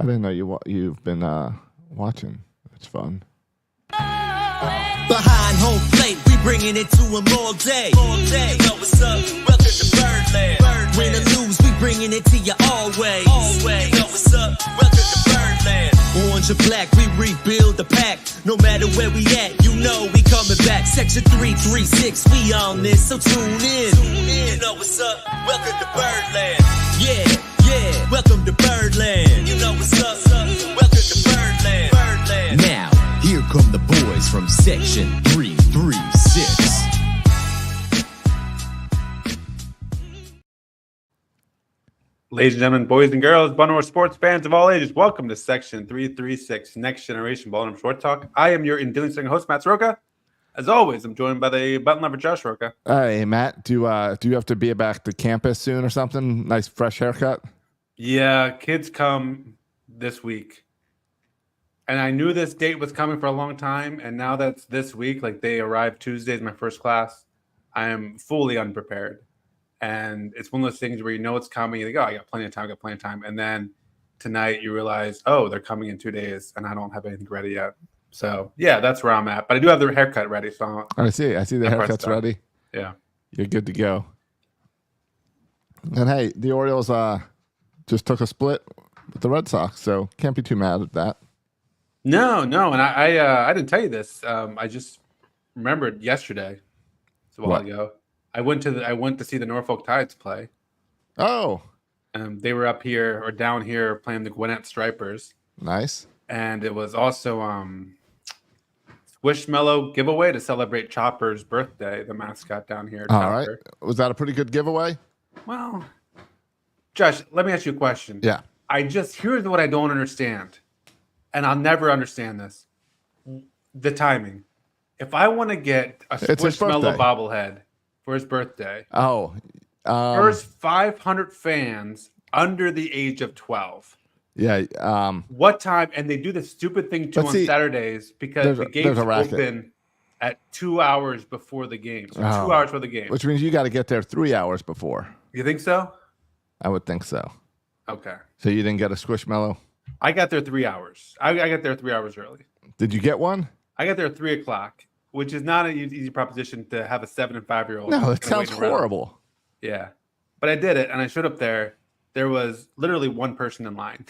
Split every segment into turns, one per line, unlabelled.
I didn't know you've been watching. It's fun.
Behind home plate, we bringing it to them all day. All day. Yo, what's up? Welcome to Birdland. Win or lose, we bringing it to you always. Always. Yo, what's up? Welcome to Birdland. Orange or black, we rebuild the pack. No matter where we at, you know we coming back. Section 336, we on this, so tune in. You know what's up? Welcome to Birdland. Yeah, yeah. Welcome to Birdland. You know what's up? Welcome to Birdland. Birdland. Now, here come the boys from Section 336.
Ladies and gentlemen, boys and girls, Baltimore sports fans of all ages, welcome to Section 336, Next Generation Baltimore Short Talk. I am your endearing second host, Matt Soroka. As always, I'm joined by the button lover, Josh Soroka.
Hey, Matt, do you have to be back to campus soon or something? Nice fresh haircut?
Yeah, kids come this week. And I knew this date was coming for a long time, and now that's this week, like they arrived Tuesday is my first class, I am fully unprepared. And it's one of those things where you know it's coming, you think, oh, I got plenty of time. And then tonight you realize, oh, they're coming in 2 days, and I don't have anything ready yet. So, yeah, that's where I'm at. But I do have the haircut ready. So
I see the haircut's ready.
Yeah.
You're good to go. And, hey, the Orioles just took a split with the Red Sox, so can't be too mad at that.
No, and I didn't tell you this. I just remembered yesterday. It's a while ago. I went to see the Norfolk Tides play.
Oh.
They were up here or down here playing the Gwinnett Stripers.
Nice.
And it was also Squishmallow giveaway to celebrate Chopper's birthday, the mascot down here.
All right. Was that a pretty good giveaway?
Well, Josh, let me ask you a question.
Yeah.
Here's what I don't understand. And I'll never understand this. The timing. If I want to get a Squishmallow bobblehead for his birthday, first 500 fans under the age of 12.
Yeah.
What time? And they do the stupid thing too on Saturdays because the gates open at 2 hours before the game. So 2 hours before the game.
Which means you got to get there 3 hours before.
You think so?
I would think so.
Okay.
So you didn't get a Squishmallow?
I got there 3 hours. I got there 3 hours early.
Did you get one?
I got there at 3 o'clock, which is not an easy proposition to have a 7 and 5 year old.
No, it sounds horrible.
Yeah. But I did it, and I showed up there. There was literally one person in line.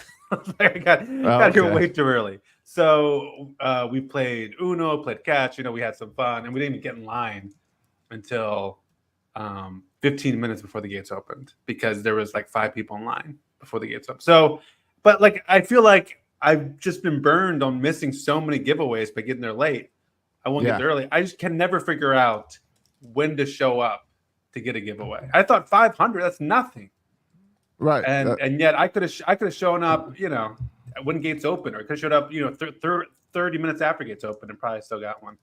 I got here way too early. So we played Uno, played catch. We had some fun, and we didn't even get in line until 15 minutes before the gates opened because there was like 5 people in line before the gates opened. So, but like I feel like I've just been burned on missing so many giveaways by getting there late. I won't get there early. I just can never figure out when to show up to get a giveaway. I thought 500, that's nothing.
Right.
And yet I could have shown up, when gates open, or I could have showed up, 30 minutes after gates open and probably still got one.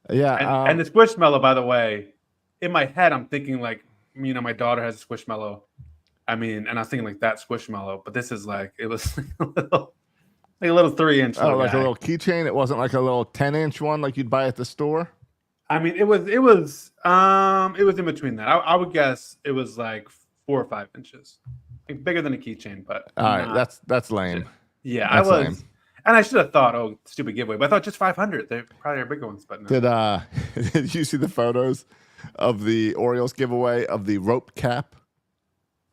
Yeah.
And the Squishmallow, by the way, in my head, I'm thinking like, my daughter has a Squishmallow. I mean, and I was thinking like that Squishmallow, but this is like, it was a little 3-inch.
Oh, like a little keychain. It wasn't like a little 10-inch one like you'd buy at the store.
I mean, it was in between that. I would guess it was like 4 or 5 inches, like bigger than a keychain. But
all right, that's lame.
Yeah,
that's
I was,
lame.
And I should have thought, oh, stupid giveaway. But I thought just 500. They probably are bigger ones, but no.
Did you see the photos of the Orioles giveaway of the rope cap?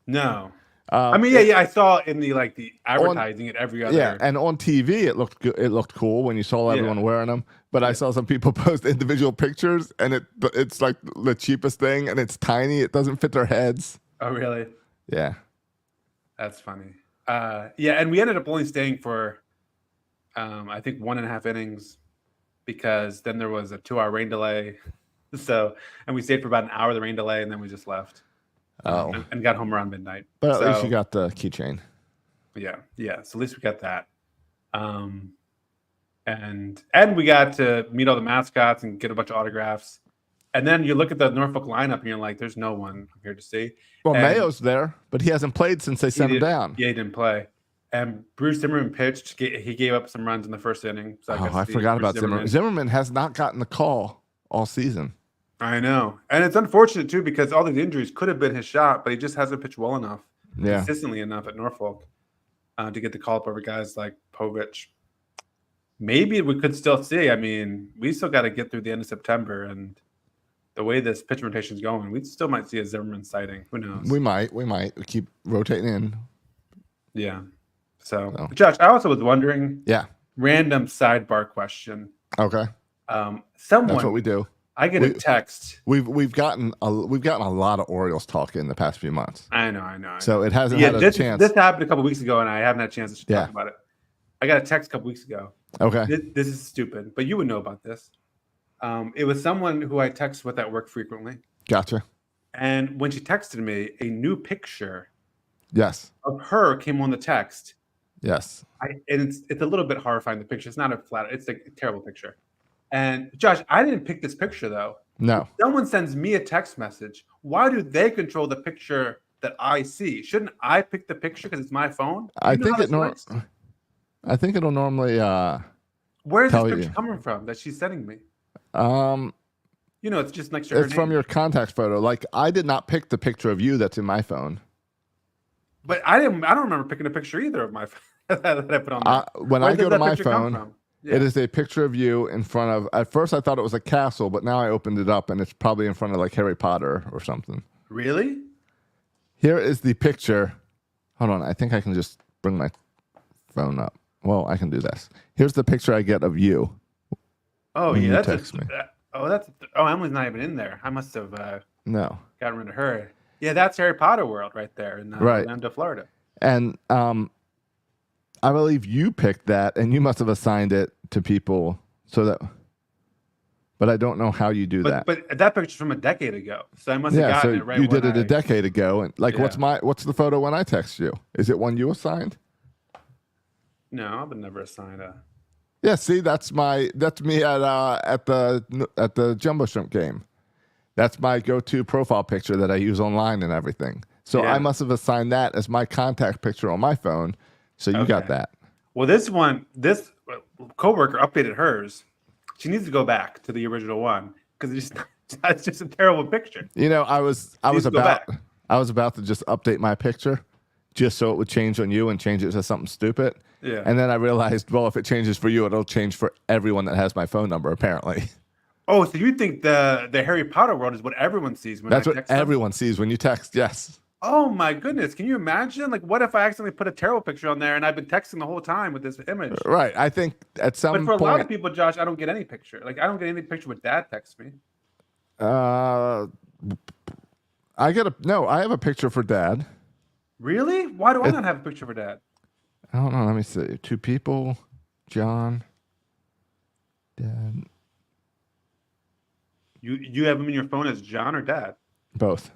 No. I mean, yeah, I saw in the advertising at every other.
Yeah, and on TV it looked good. It looked cool when you saw everyone wearing them. But I saw some people post individual pictures, and it's like the cheapest thing, and it's tiny. It doesn't fit their heads.
Oh, really?
Yeah.
That's funny. And we ended up only staying for, I think 1.5 innings, because then there was a 2-hour rain delay. So, and we stayed for about an hour of the rain delay, and then we just left. And got home around midnight.
But at least you got the keychain.
Yeah. So at least we got that. And we got to meet all the mascots and get a bunch of autographs. And then you look at the Norfolk lineup and you're like, there's no one here to see.
Well, Mayo's there, but he hasn't played since they sent him down.
Yeah, he didn't play. And Bruce Zimmerman pitched. He gave up some runs in the first inning. So
I forgot about Zimmerman. Zimmerman has not gotten the call all season.
I know. And it's unfortunate, too, because all these injuries could have been his shot, but he just hasn't pitched well enough, consistently enough at Norfolk. to get the call up over guys like Povich. Maybe we could still see. I mean, we still got to get through the end of September, and the way this pitch rotation is going, we still might see a Zimmerman sighting. Who knows?
We might keep rotating in.
Yeah. So, Josh, I also was wondering.
Yeah.
Random sidebar question.
Okay.
Someone.
That's what we do.
I get a text.
We've gotten a lot of Orioles talk in the past few months.
I know.
So it hasn't had a chance.
This happened a couple weeks ago, and I haven't had a chance to talk about it. I got a text a couple weeks ago.
Okay.
This is stupid, but you would know about this. It was someone who I text with at work frequently.
Gotcha.
And when she texted me, a new picture
of
her came on the text.
Yes.
And it's a little bit horrifying, the picture. It's not a flat, it's a terrible picture. And Josh, I didn't pick this picture though.
No.
If someone sends me a text message, why do they control the picture that I see? Shouldn't I pick the picture because it's my phone?
I think it'll normally
Where's this picture coming from that she's sending me? It's just next to her name.
From your contact photo. Like, I did not pick the picture of you that's in my phone.
But I don't remember picking a picture either of my phone that I put on there.
When I go to my phone, it is a picture of you in front of. At first, I thought it was a castle, but now I opened it up and it's probably in front of like Harry Potter or something.
Really?
Here is the picture. Hold on, I think I can just bring my phone up. Well, I can do this. Here's the picture I get of you.
Oh yeah,
text me.
Emily's not even in there. I must have
gotten
rid of her. Yeah, that's Harry Potter world right there in Orlando, Florida.
And I believe you picked that, and you must have assigned it to people so that. But I don't know how you do that.
But that picture's from a decade ago, so I must have gotten it right.
You did it a decade ago, and what's the photo when I text you? Is it one you assigned?
No, I would never assign a.
Yeah, see, that's me at the Jumbo Shrimp game. That's my go-to profile picture that I use online and everything. So I must have assigned that as my contact picture on my phone. So you got that.
Well, this coworker updated hers. She needs to go back to the original one because it's just a terrible picture.
I was about to just update my picture just so it would change on you and change it to something stupid.
Yeah.
And then I realized, well, if it changes for you, it'll change for everyone that has my phone number, apparently.
Oh, so you think the Harry Potter world is what everyone sees when
That's what everyone sees when you text, yes.
Oh my goodness. Can you imagine? Like, what if I accidentally put a terrible picture on there and I've been texting the whole time with this image?
Right. I think at some point.
But for a lot of people, Josh, I don't get any picture. Like, I don't get any picture with Dad texts me.
I have a picture for Dad.
Really? Why do I not have a picture for Dad?
I don't know. Let me see. 2 people. John. Dad.
You have him in your phone as John or Dad?
Both.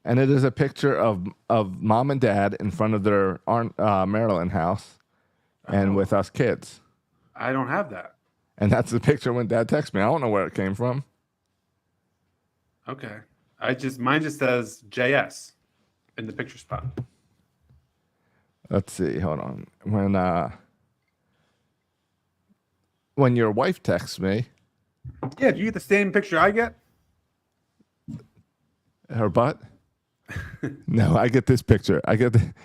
And it is a picture of Mom and Dad in front of their Maryland house and with us kids.
I don't have that.
And that's the picture when Dad texted me. I don't know where it came from.
Okay. Mine just says JS in the picture spot.
Let's see. Hold on. When your wife texts me.
Yeah, do you get the same picture I get?
Her butt? No, I get this picture.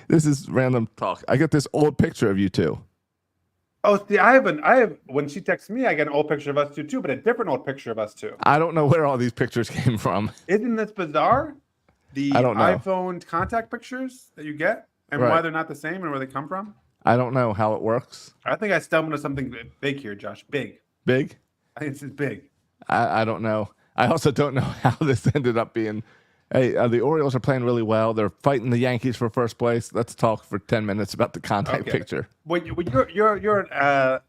This is random talk. I get this old picture of you two.
Oh, see, I have when she texts me, I get an old picture of us too, but a different old picture of us too.
I don't know where all these pictures came from.
Isn't this bizarre? I don't know. iPhone contact pictures that you get and why they're not the same and where they come from?
I don't know how it works.
I think I stumbled into something big here, Josh. Big? I think it's big.
I don't know. I also don't know how this ended up being. Hey, the Orioles are playing really well. They're fighting the Yankees for first place. Let's talk for 10 minutes about the contact picture.
Well, you're an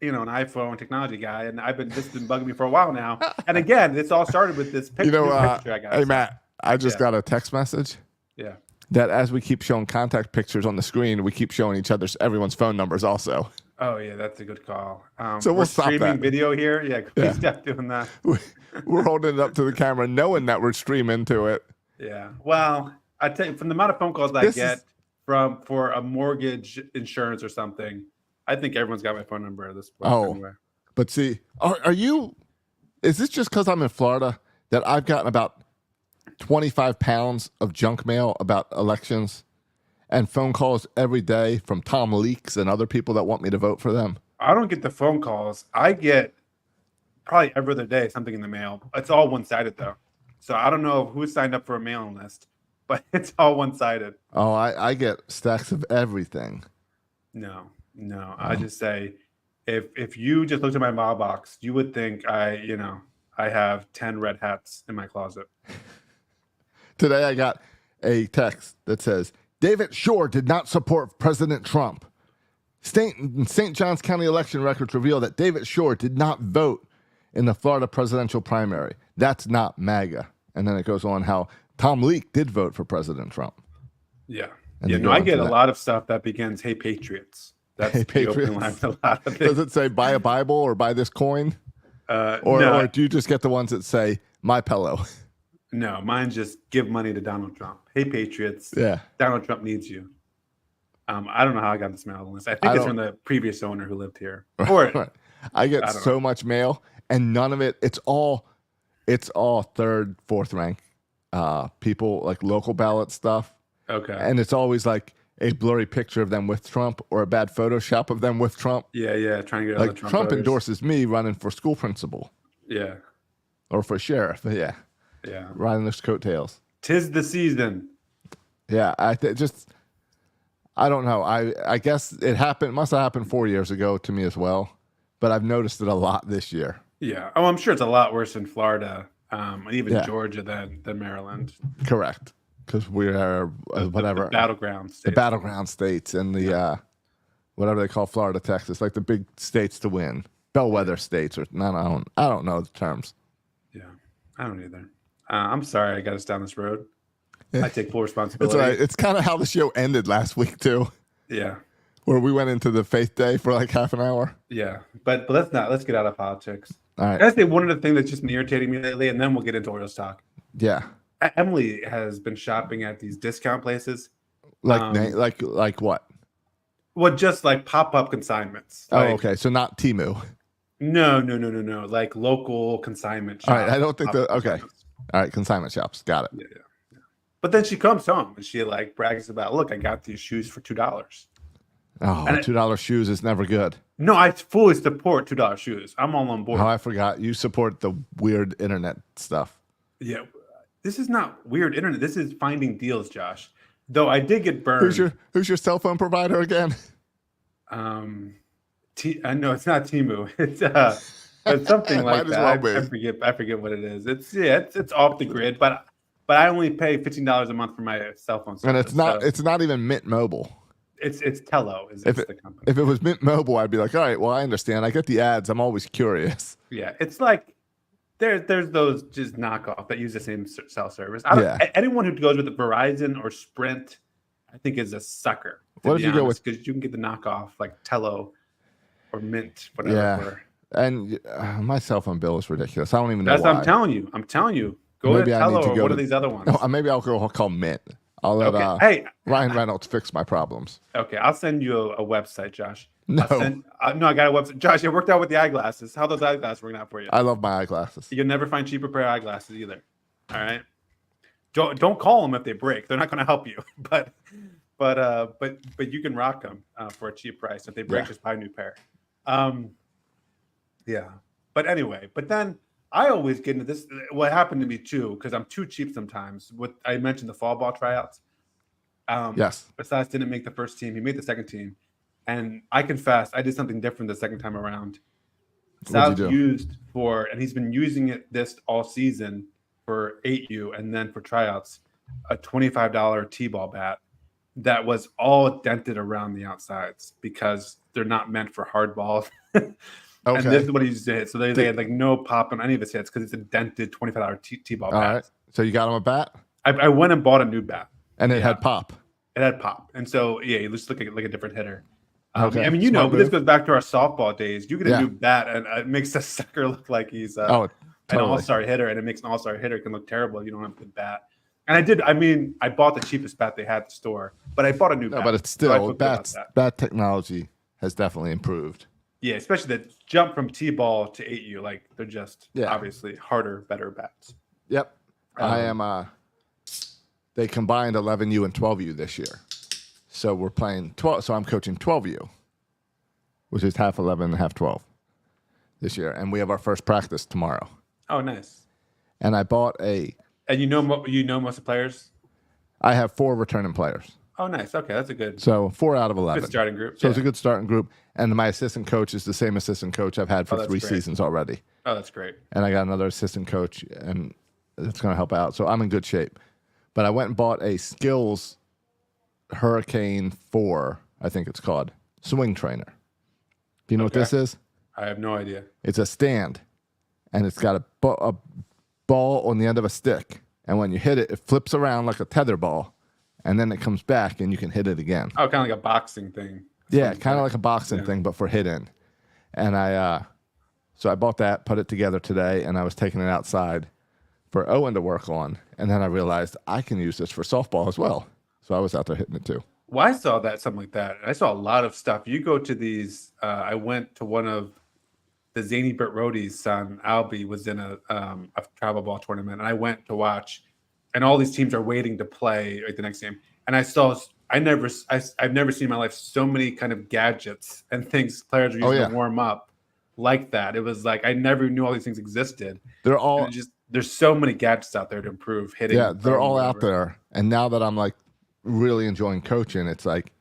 iPhone technology guy, and this has been bugging me for a while now. And again, this all started with this picture I got.
Hey, Matt, I just got a text message.
Yeah.
That as we keep showing contact pictures on the screen, we keep showing everyone's phone numbers also.
Oh yeah, that's a good call.
So we'll stop
streaming video here. Yeah, please stop doing that.
We're holding it up to the camera, knowing that we're streaming to it.
Yeah. Well, I tell you, from the amount of phone calls I get for a mortgage insurance or something, I think everyone's got my phone number at this point. Anyway.
But see, are you? Is this just because I'm in Florida that I've gotten about 25 pounds of junk mail about elections? and phone calls every day from Tom Leaks and other people that want me to vote for them.
I don't get the phone calls. I get probably every other day something in the mail. It's all one-sided though. So I don't know who signed up for a mailing list, but it's all one-sided.
Oh, I get stacks of everything.
No. I just say if you just looked at my mailbox, you would think I have 10 red hats in my closet.
Today I got a text that says, David Shore did not support President Trump. St. Johns County election records reveal that David Shore did not vote in the Florida presidential primary. That's not MAGA. And then it goes on how Tom Leak did vote for President Trump.
Yeah.
And
I get a lot of stuff that begins, "Hey, Patriots." That's
Hey,
the opening line for a lot of
Does it say buy a Bible or buy this coin? Or do you just get the ones that say my pillow?
No, mine just give money to Donald Trump. Hey, Patriots.
Yeah.
Donald Trump needs you. I don't know how I got this mail list. I think it's from the previous owner who lived here. Or
right. I get so much mail, and none of it. It's all third, fourth rank people, like local ballot stuff.
Okay.
And it's always like a blurry picture of them with Trump or a bad Photoshop of them with Trump.
Yeah. Trying to get
like
other
Trump
voters.
endorses me running for school principal.
Yeah.
Or for sheriff. Yeah.
Yeah.
Riding those coattails.
'Tis the season.
Yeah. I don't know. I guess it must have happened 4 years ago to me as well, but I've noticed it a lot this year.
Yeah. Oh, I'm sure it's a lot worse in Florida, and even Georgia than Maryland.
Correct. Because we are whatever
the battleground states.
The battleground states and the whatever they call Florida, Texas, like the big states to win, bellwether states, or I don't know the terms.
Yeah, I don't either. I'm sorry I got us down this road. I take full responsibility.
It's all right. It's kind of how the show ended last week too.
Yeah,
where we went into the faith day for like half an hour.
Yeah, but let's get out of politics.
All right.
Can I say one of the things that's just been irritating me lately, and then we'll get into Orioles talk.
Yeah.
Emily has been shopping at these discount places.
Like what?
Well, just like pop-up consignments. Like,
okay. So not Temu.
No. Like local consignment shops.
All right. I don't think okay. All right. Consignment shops. Got it.
Yeah. But then she comes home and she like brags about, look, I got these shoes for $2.
Oh, and $2 shoes is never good.
No, I fully support $2 shoes. I'm all on board.
Oh, I forgot. You support the weird internet stuff.
Yeah. This is not weird internet. This is finding deals, Josh. Though I did get burned.
Who's your cell phone provider again?
No, it's not Temu. It's something like that. I forget what it is. It's off the grid, but I only pay $15 a month for my cell phone service.
And it's not even Mint Mobile.
It's Tello is the company.
If it was Mint Mobile, I'd be like, all right, well, I understand. I get the ads. I'm always curious.
Yeah, it's like there's those just knockoff that use the same cell service. Anyone who goes with Verizon or Sprint, I think is a sucker.
What if you go with?
Because you can get the knockoff like Tello or Mint, whatever.
Yeah, and my cell phone bill is ridiculous. I don't even know
That's
why.
what I'm telling you. Go to Tello or one of these other ones.
No, maybe I'll call Mint. I'll let Ryan Reynolds fix my problems.
Okay, I'll send you a website, Josh.
No,
I got a website. Josh, it worked out with the eyeglasses. How are those eyeglasses working out for you?
I love my eyeglasses.
You'll never find cheaper pair of eyeglasses either. All right. Don't call them if they break. They're not going to help you. But you can rock them for a cheap price. If they break, just buy a new pair. Yeah. But anyway, then I always get into this. What happened to me too, because I'm too cheap sometimes. I mentioned the fall ball tryouts.
Yes.
Besides, didn't make the first team. He made the second team. And I confess, I did something different the second time around. Sal's used and he's been using it this all season for 8U and then for tryouts, a $25 T-ball bat that was all dented around the outsides because they're not meant for hard balls. Okay. And this is what he used to hit. So they had like no pop on any of his hits because it's a dented $25 T-ball bat. All right.
So you got him a bat?
I went and bought a new bat.
And it had pop.
It had pop. And so, he just looked like a different hitter.
Okay.
I mean, but this goes back to our softball days. You get a new bat, and it makes the sucker look like he's an all-star hitter, and it makes an all-star hitter can look terrible if you don't have a good bat. And I did. I mean, I bought the cheapest bat they had at the store, but I bought a new bat.
But it's still bat technology has definitely improved.
Yeah, especially the jump from T-ball to 8U. Like they're just obviously harder, better bats.
Yep, I am. They combined 11U and 12U this year. So we're playing 12. So I'm coaching 12U, which is half 11 and half 12 this year. And we have our first practice tomorrow.
Oh, nice.
And I bought a.
And you know most of the players?
I have 4 returning players.
Oh, nice. Okay, that's a good,
So 4 out of 11.
good starting group.
So it's a good starting group. And my assistant coach is the same assistant coach I've had for
that's
3
great.
seasons already.
Oh, that's great.
And I got another assistant coach, and it's going to help out. So I'm in good shape. But I went and bought a Skills Hurricane 4, I think it's called, swing trainer. Do you know what this is?
I have no idea.
It's a stand, and it's got a ball on the end of a stick. And when you hit it, it flips around like a tether ball, and then it comes back, and you can hit it again.
Oh, kind of like a boxing thing.
Yeah, kind of like a boxing thing, but for hitting. And so I bought that, put it together today, and I was taking it outside for Owen to work on. And then I realized I can use this for softball as well. So I was out there hitting it too.
Well, I saw something like that. I saw a lot of stuff. You go to these. I went to one of the Zany Burt Rody's son, Albie, was in a travel ball tournament, and I went to watch. And all these teams are waiting to play the next game. And I've never seen in my life so many kind of gadgets and things players are using to warm up like that. It was like I never knew all these things existed.
They're all
there's so many gadgets out there to improve hitting.
Yeah, they're all out there. And now that I'm like really enjoying coaching, it's like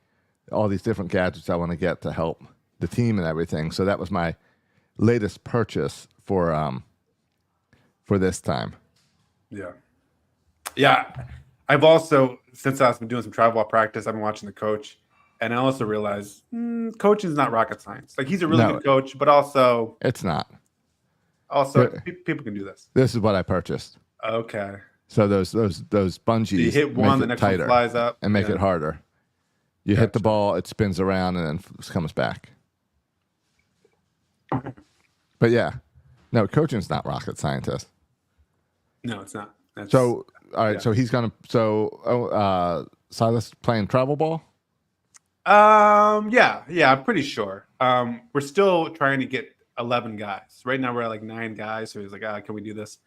all these different gadgets I want to get to help the team and everything. So that was my latest purchase for this time.
Yeah. Yeah. I've also, since I've been doing some travel ball practice, I've been watching the coach. And I also realized coaching is not rocket science. Like he's a really good coach, but also
it's not.
Also, people can do this.
This is what I purchased.
Okay.
So those bungees,
you hit one, the next one flies up
and make it harder. You hit the ball, it spins around, and then comes back. But yeah, no, coaching's not rocket scientist.
No, it's not.
So all right, so he's gonna. So Silas playing travel ball.
Yeah, I'm pretty sure. We're still trying to get 11 guys. Right now we're at like 9 guys. So he's like, can we do this?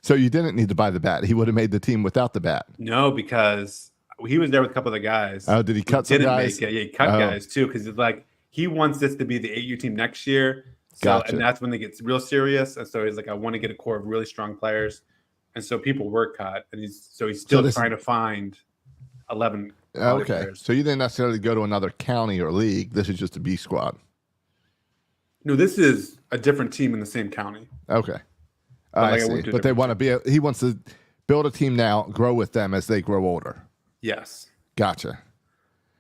So you didn't need to buy the bat. He would have made the team without the bat.
No, because he was there with a couple of the guys.
Oh, did he cut some guys?
Make it. Yeah, he cut guys too because it's like he wants this to be the 8U team next year. So,
gotcha.
And that's when they get real serious. And so he's like, I want to get a core of really strong players. And so people were cut, and he's still trying to find 11.
Okay,
players.
So you didn't necessarily go to another county or league. This is just a B squad.
No, this is a different team in the same county.
Okay, I see. But they want to be. He wants to build a team now, grow with them as they grow older.
Yes.
Gotcha.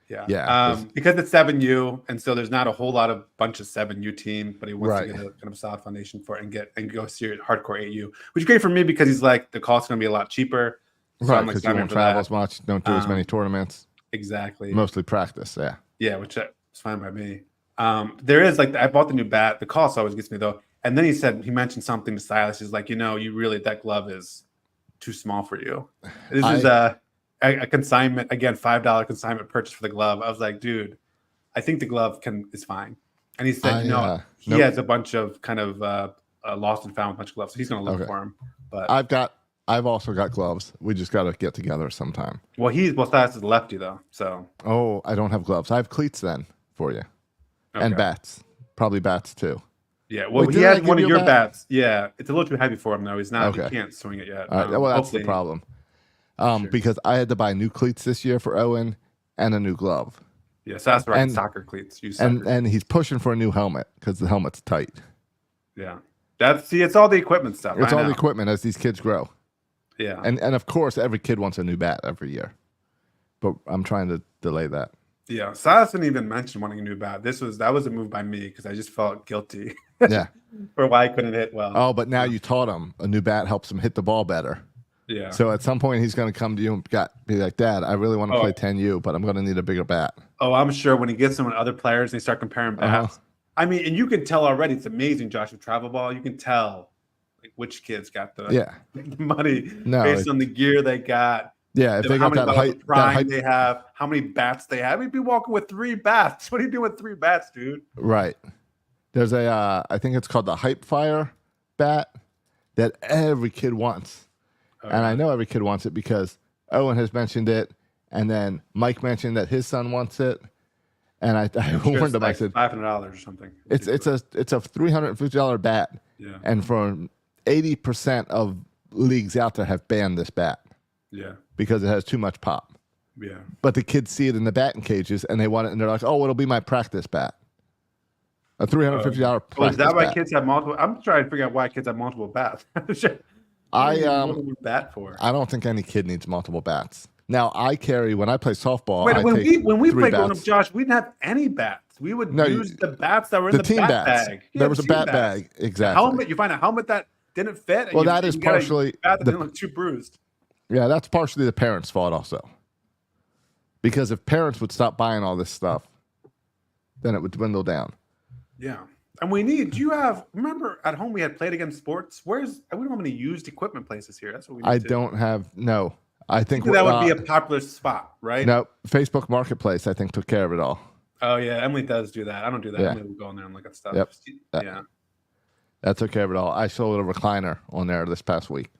Yeah. Because it's 7U, and so there's not a whole lot of bunch of 7U team, but he wants to get a kind of solid foundation for it and go serious hardcore 8U, which is great for me because he's like the cost is going to be a lot cheaper. So
right, because you don't travel as much, don't do as many tournaments.
Exactly.
Mostly practice, yeah.
Yeah, which is fine by me. There is like I bought the new bat. The cost always gets me though. And then he mentioned something to Silas. He's like, you really that glove is too small for you. This is a consignment again, $5 consignment purchase for the glove. I was like, dude, I think the glove is fine. And he said, he has a bunch of kind of lost and found bunch of gloves, so he's going to look for him. But
I've also got gloves. We just got to get together sometime.
Well, Silas is a lefty though, so.
Oh, I don't have gloves. I have cleats then for you, and bats, probably bats too.
Yeah, well, he has one of your bats. Yeah, it's a little too heavy for him though. He's not. He can't swing it yet.
All right. Well, that's the problem. Because I had to buy new cleats this year for Owen and a new glove.
Yeah, so that's right. Soccer cleats.
And he's pushing for a new helmet because the helmet's tight.
Yeah, it's all the equipment stuff.
It's all the equipment as these kids grow.
Yeah,
and of course every kid wants a new bat every year, but I'm trying to delay that.
Yeah, Silas didn't even mention wanting a new bat. That was a move by me because I just felt guilty.
Yeah,
for why I couldn't hit well.
Oh, but now you taught him a new bat helps him hit the ball better.
Yeah.
So at some point he's going to come to you and be like, Dad, I really want to play 10U, but I'm going to need a bigger bat.
Oh, I'm sure when he gets some other players and they start comparing bats. I mean, and you can tell already. It's amazing, Josh, with travel ball. You can tell like which kids got the money based on the gear they got.
Yeah, if they got that height
they have, how many bats they have. He'd be walking with 3 bats. What are you doing with 3 bats, dude?
Right. There's I think it's called the Hype Fire bat that every kid wants. And I know every kid wants it because Owen has mentioned it, And then Mike mentioned that his son wants it, and I warned him. I said
$500 or something.
It's a $350 bat,
Yeah.
and for 80% of leagues out there have banned this bat.
Yeah.
Because it has too much pop.
Yeah.
But the kids see it in the batting cages and they want it, and they're like, "Oh, it'll be my practice bat." A $350 practice bat.
Is that why kids have multiple? I'm trying to figure out why kids have multiple bats. Multiple bat for?
I don't think any kid needs multiple bats. Now I carry when I play softball.
Wait, when we played growing
bats.
up, Josh, we didn't have any bats. We would use the bats that were in the
team
bat
bats.
bag.
There was a bat bag, exactly.
Helmet. You find a helmet that didn't fit.
Well, that is partially
bat that didn't look too bruised.
Yeah, that's partially the parents' fault also. Because if parents would stop buying all this stuff, then it would dwindle down.
Yeah. And remember at home we had Played Against Sports? We don't have any used equipment places here. That's what we need
No. I think
that would be a popular spot, right?
No, Facebook Marketplace, I think, took care of it all.
Oh, yeah. Emily does do that. I don't do that.
Yeah.
Emily will go in there and look at stuff.
Yep.
Yeah.
That took care of it all. I sold a recliner on there this past week.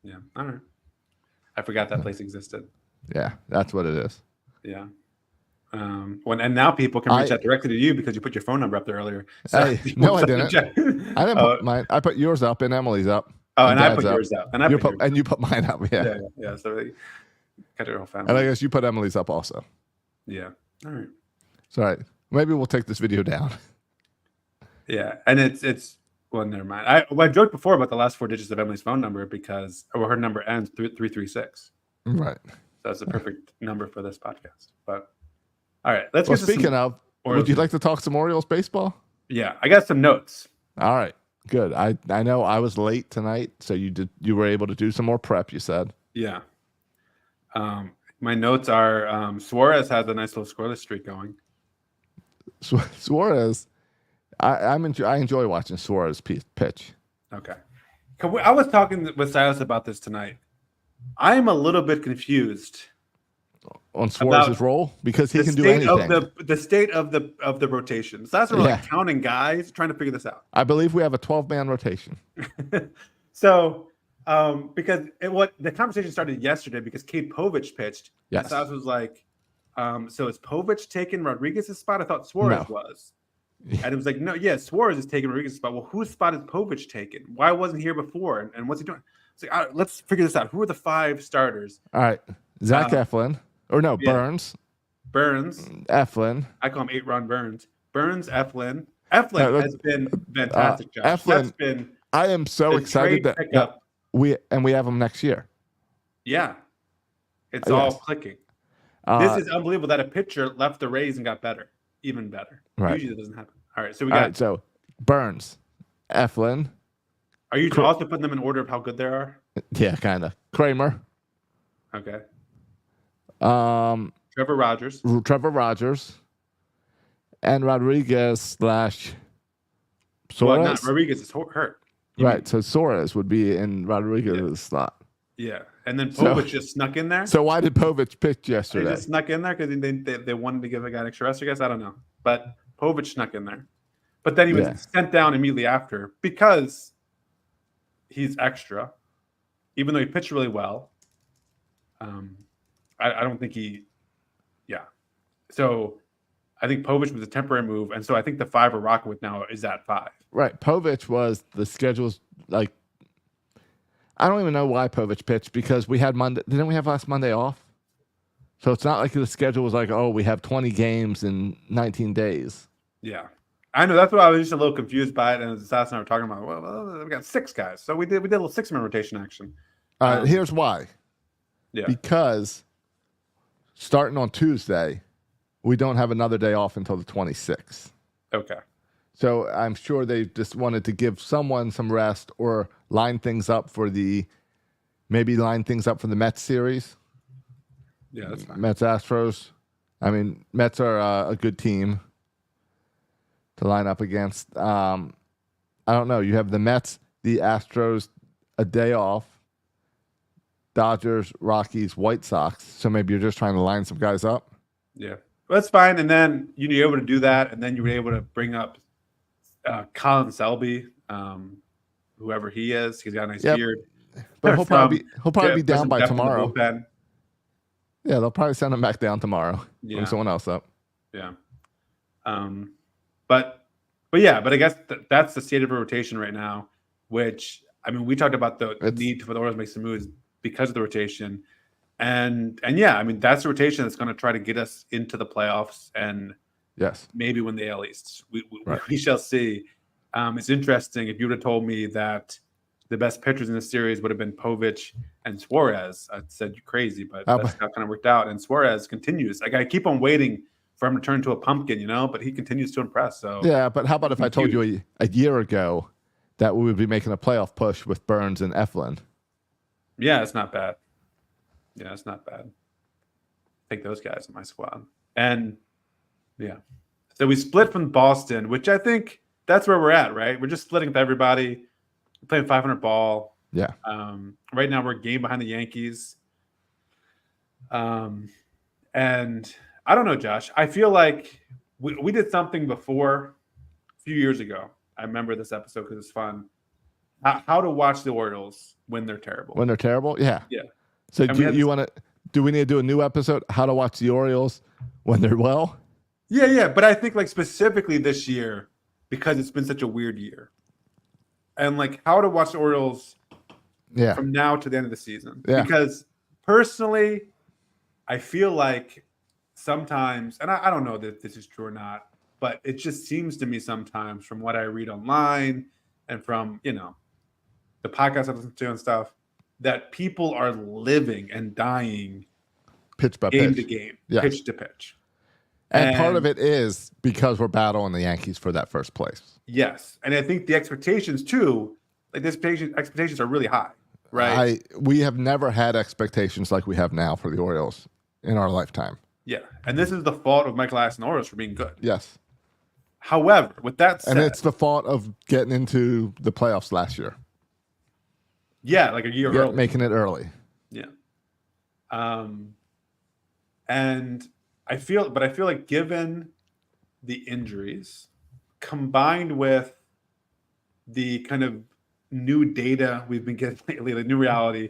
Yeah. All right. I forgot that place existed.
Yeah, that's what it is.
Yeah. And now people can reach out directly to you because you put your phone number up there earlier.
So no, I didn't. I didn't put mine. I put yours up and Emily's up.
Oh, and I put yours up. And
you put mine up. Yeah.
Yeah. So got your whole family.
And I guess you put Emily's up also.
Yeah. All right.
It's all right. Maybe we'll take this video down.
Yeah. And it's well, never mind. I joked before about the last 4 digits of Emily's phone number because her number ends 336.
Right.
So that's the perfect number for this podcast. But all right, let's.
Well, speaking of, would you like to talk some Orioles baseball?
Yeah, I got some notes.
All right, good. I know I was late tonight, so you were able to do some more prep. You said.
Yeah. My notes are Suarez has a nice little scoreless streak going.
Suarez, I enjoy watching Suarez pitch.
Okay. I was talking with Silas about this tonight. I am a little bit confused
on Suarez's role because he can do anything.
The state of the rotation. So that's like counting guys, trying to figure this out.
I believe we have a 12-man rotation.
So, because the conversation started yesterday because Kate Povich pitched.
Yes.
So I was like, so is Povich taking Rodriguez's spot? I thought Suarez was. And it was like, no, Suarez is taking Rodriguez's spot. Well, whose spot is Povich taking? Why wasn't he here before? And what's he doing? It's like, all right, let's figure this out. Who are the 5 starters?
All right. Zach Eflin. Or no, Burns. Eflin.
I call him 8-run Burns. Eflin. Eflin has been fantastic, Josh.
Eflin, I am so excited that we have him next year.
Yeah. It's all clicking. This is unbelievable that a pitcher left the Rays and got better. Even better.
Right.
Usually it doesn't happen. All right, so we got
so Burns, Eflin.
Are you also putting them in order of how good they are?
Yeah, kind of. Kramer.
Okay. Trevor Rogers.
And Rodriguez / Suarez.
Well, not Rodriguez is hurt.
Right. So Suarez would be in Rodriguez's slot.
Yeah. And then Povich just snuck in there.
So why did Povich pitch yesterday?
He just snuck in there because they wanted to give a guy an extra rest, I guess. I don't know. But Povich snuck in there. But then he was sent down immediately after because he's extra, even though he pitched really well. I don't think So I think Povich was a temporary move. And so I think the 5 we're rocking with now is at 5.
Right. Povich was the schedule's like, I don't even know why Povich pitched because we had Monday. Didn't we have last Monday off? So it's not like the schedule was like, oh, we have 20 games in 19 days.
Yeah. I know. That's why I was just a little confused by it. And Sass and I were talking about, well, we got 6 guys. So we did a little 6-man rotation action.
Here's why.
Yeah.
Because starting on Tuesday, we don't have another day off until the 26th.
Okay.
So I'm sure they just wanted to give someone some rest or line things up for the Mets series.
Yeah, that's fine.
Mets Astros. I mean, Mets are a good team to line up against. I don't know. You have the Mets, the Astros, a day off. Dodgers, Rockies, White Sox. So maybe you're just trying to line some guys up.
Yeah, well, that's fine. And then you're able to do that, and then you were able to bring up Colin Selby, whoever he is. He's got a nice beard.
But he'll probably be down by tomorrow. Yeah, they'll probably send him back down tomorrow.
Yeah.
Bring someone else up.
Yeah. But I guess that's the state of the rotation right now, which, I mean, we talked about the need for the Orioles to make some moves because of the rotation. And yeah, I mean, that's the rotation that's going to try to get us into the playoffs and
yes,
maybe win the AL East. We shall see. It's interesting. If you would have told me that the best pitchers in the series would have been Povich and Suarez, I'd said you're crazy, but that's how it kind of worked out. And Suarez continues. Like, I keep on waiting for him to turn into a pumpkin, but he continues to impress. So
yeah, but how about if I told you a year ago that we would be making a playoff push with Burns and Eflin?
Yeah, it's not bad. Yeah, it's not bad. Take those guys in my squad. And yeah. So we split from Boston, which I think that's where we're at, right? We're just splitting with everybody. We're playing 500 ball.
Yeah.
Right now we're a game behind the Yankees. And I don't know, Josh. I feel like we did something before a few years ago. I remember this episode because it's fun. How to watch the Orioles when they're terrible.
When they're terrible? Yeah.
Yeah.
So do we need to do a new episode? How to watch the Orioles when they're well?
Yeah. But I think, like, specifically this year, because it's been such a weird year. And, like, how to watch the Orioles from now to the end of the season.
Yeah.
Because personally, I feel like sometimes, and I don't know that this is true or not, but it just seems to me sometimes from what I read online and from, the podcasts I listen to and stuff, that people are living and dying
pitch by
game
pitch.
to game,
Yeah.
pitch to pitch.
And part of it is because we're battling the Yankees for that first place.
Yes. And I think the expectations too, like expectations are really high, right?
We have never had expectations like we have now for the Orioles in our lifetime.
Yeah. And this is the fault of Michael Elias and the Orioles for being good.
Yes.
However, with that said,
and it's the fault of getting into the playoffs last year.
Yeah, like a year early.
Making it early.
Yeah. And I feel like given the injuries combined with the kind of new data we've been getting lately, the new reality,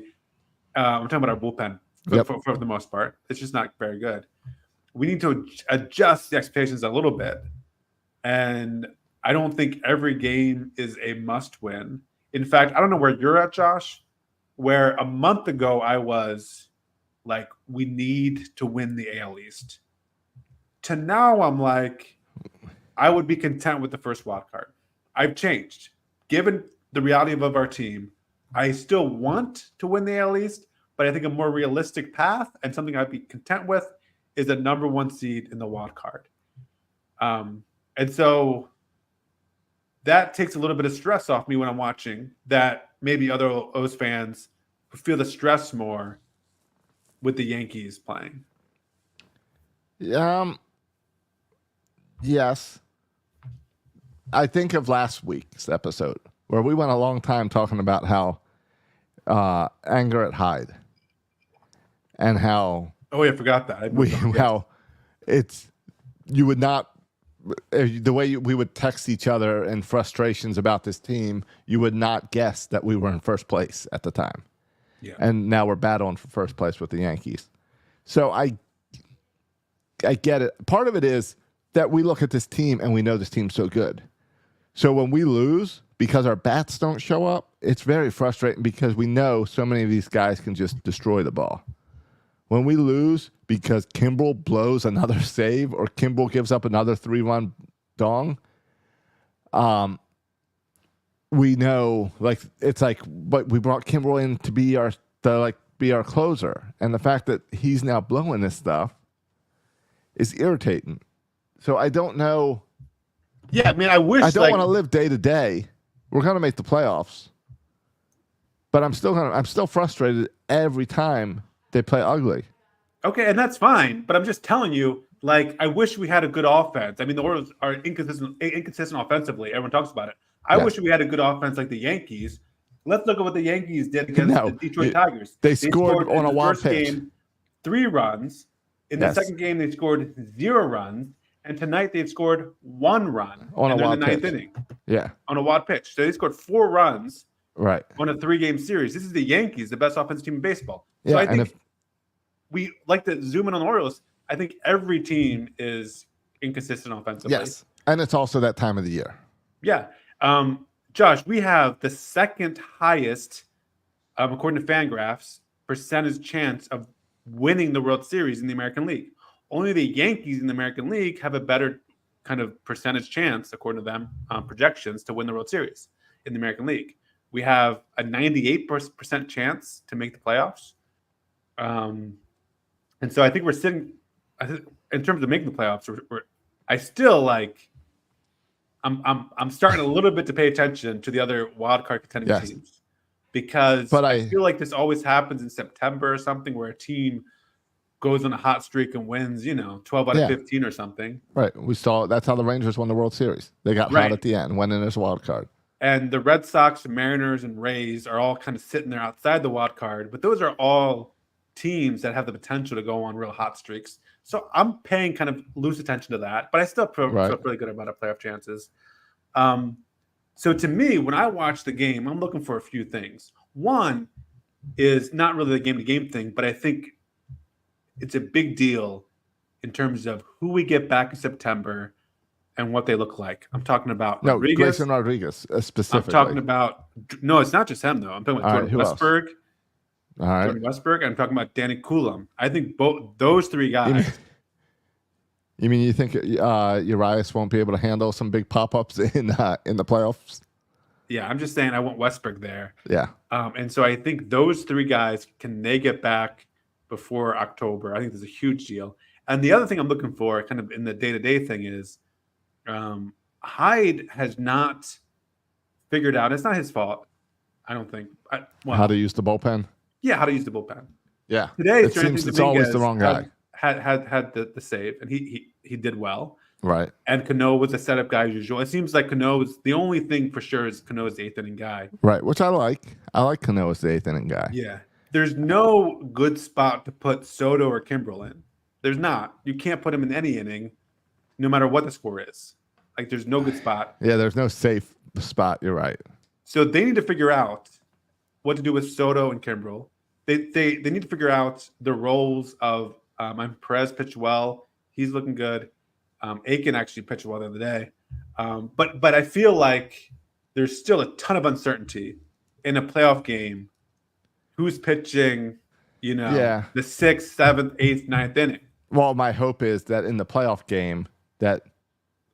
we're talking about our bullpen for the most part. It's just not very good. We need to adjust the expectations a little bit. And I don't think every game is a must win. In fact, I don't know where you're at, Josh, where a month ago I was like, we need to win the AL East. To now I'm like, I would be content with the first wild card. I've changed. Given the reality of our team, I still want to win the AL East, but I think a more realistic path and something I'd be content with is a number one seed in the wild card. And so that takes a little bit of stress off me when I'm watching that maybe other O's fans feel the stress more with the Yankees playing.
Yes. I think of last week's episode where we went a long time talking about how anger at Hyde and how
I forgot that.
How you would not, the way we would text each other in frustrations about this team, you would not guess that we were in first place at the time.
Yeah.
And now we're battling for first place with the Yankees. So I get it. Part of it is that we look at this team and we know this team's so good. So when we lose because our bats don't show up, it's very frustrating because we know so many of these guys can just destroy the ball. When we lose because Kimbrel blows another save or Kimbrel gives up another 3-run dong, we know, like, it's like, but we brought Kimbrel in to be our closer, and the fact that he's now blowing this stuff is irritating. So I don't know.
Yeah, I mean, I wish
I don't want to live day to day. We're gonna make the playoffs, but I'm still frustrated every time they play ugly.
Okay, and that's fine, but I'm just telling you, like, I wish we had a good offense. I mean, the Orioles are inconsistent offensively. Everyone talks about it. I wish we had a good offense like the Yankees. Let's look at what the Yankees did against the Detroit Tigers.
They scored on a wild pitch.
Game 3 runs. In the second game, they scored 0 runs. And tonight, they've scored 1 run
on a wild
pitch. In the 9th inning.
Yeah.
On a wild pitch. So they scored 4 runs
on
a 3-game series. This is the Yankees, the best offensive team in baseball.
Yeah,
So I think we like to zoom in on the Orioles. I think every team is inconsistent offensively.
Yes, and it's also that time of the year.
Yeah. Josh, we have the second highest, according to Fangraphs, percentage chance of winning the World Series in the American League. Only the Yankees in the American League have a better kind of percentage chance, according to them, projections, to win the World Series in the American League. We have a 98% chance to make the playoffs. And so I think we're sitting, in terms of making the playoffs, I still like, I'm starting a little bit to pay attention to the other wild card contending teams, because I feel like this always happens in September or something, where a team goes on a hot streak and wins, 12 out of 15 or something.
Right. We saw that's how the Rangers won the World Series. They got hot at the end, went in as a wild card.
And the Red Sox, Mariners, and Rays are all kind of sitting there outside the wild card, but those are all teams that have the potential to go on real hot streaks. So I'm paying kind of loose attention to that, but I still feel really good about our playoff chances. So to me, when I watch the game, I'm looking for a few things. One is not really the game-to-game thing, but I think it's a big deal in terms of who we get back in September and what they look like. I'm talking about
Grayson Rodriguez specifically.
I'm talking about it's not just him though. I'm talking about Jordan Westberg.
All right.
Jordan Westberg, and I'm talking about Danny Coulomb. I think both those three guys.
You think Urias won't be able to handle some big pop-ups in the playoffs?
Yeah, I'm just saying I want Westberg there.
Yeah.
And so I think those three guys, can they get back before October? I think there's a huge deal. And the other thing I'm looking for, kind of in the day-to-day thing, is Hyde has not figured out. It's not his fault, I don't think.
How to use the bullpen?
Yeah, how to use the bullpen.
Yeah.
Today,
it seems it's always the wrong guy.
Had the save, and he did well.
Right.
And Cano was a setup guy as usual. It seems like Cano is the only thing for sure is Cano is the eighth inning guy.
Right, which I like. I like Cano as the eighth inning guy.
Yeah. There's no good spot to put Soto or Kimbrel in. There's not. You can't put him in any inning, no matter what the score is. Like, there's no good spot.
Yeah, there's no safe spot. You're right.
So they need to figure out what to do with Soto and Kimbrel. They need to figure out the roles of Perez pitched well. He's looking good. Aiken actually pitched well the other day. But I feel like there's still a ton of uncertainty in a playoff game. Who's pitching, the 6th, 7th, 8th, 9th inning?
Well, my hope is that in the playoff game that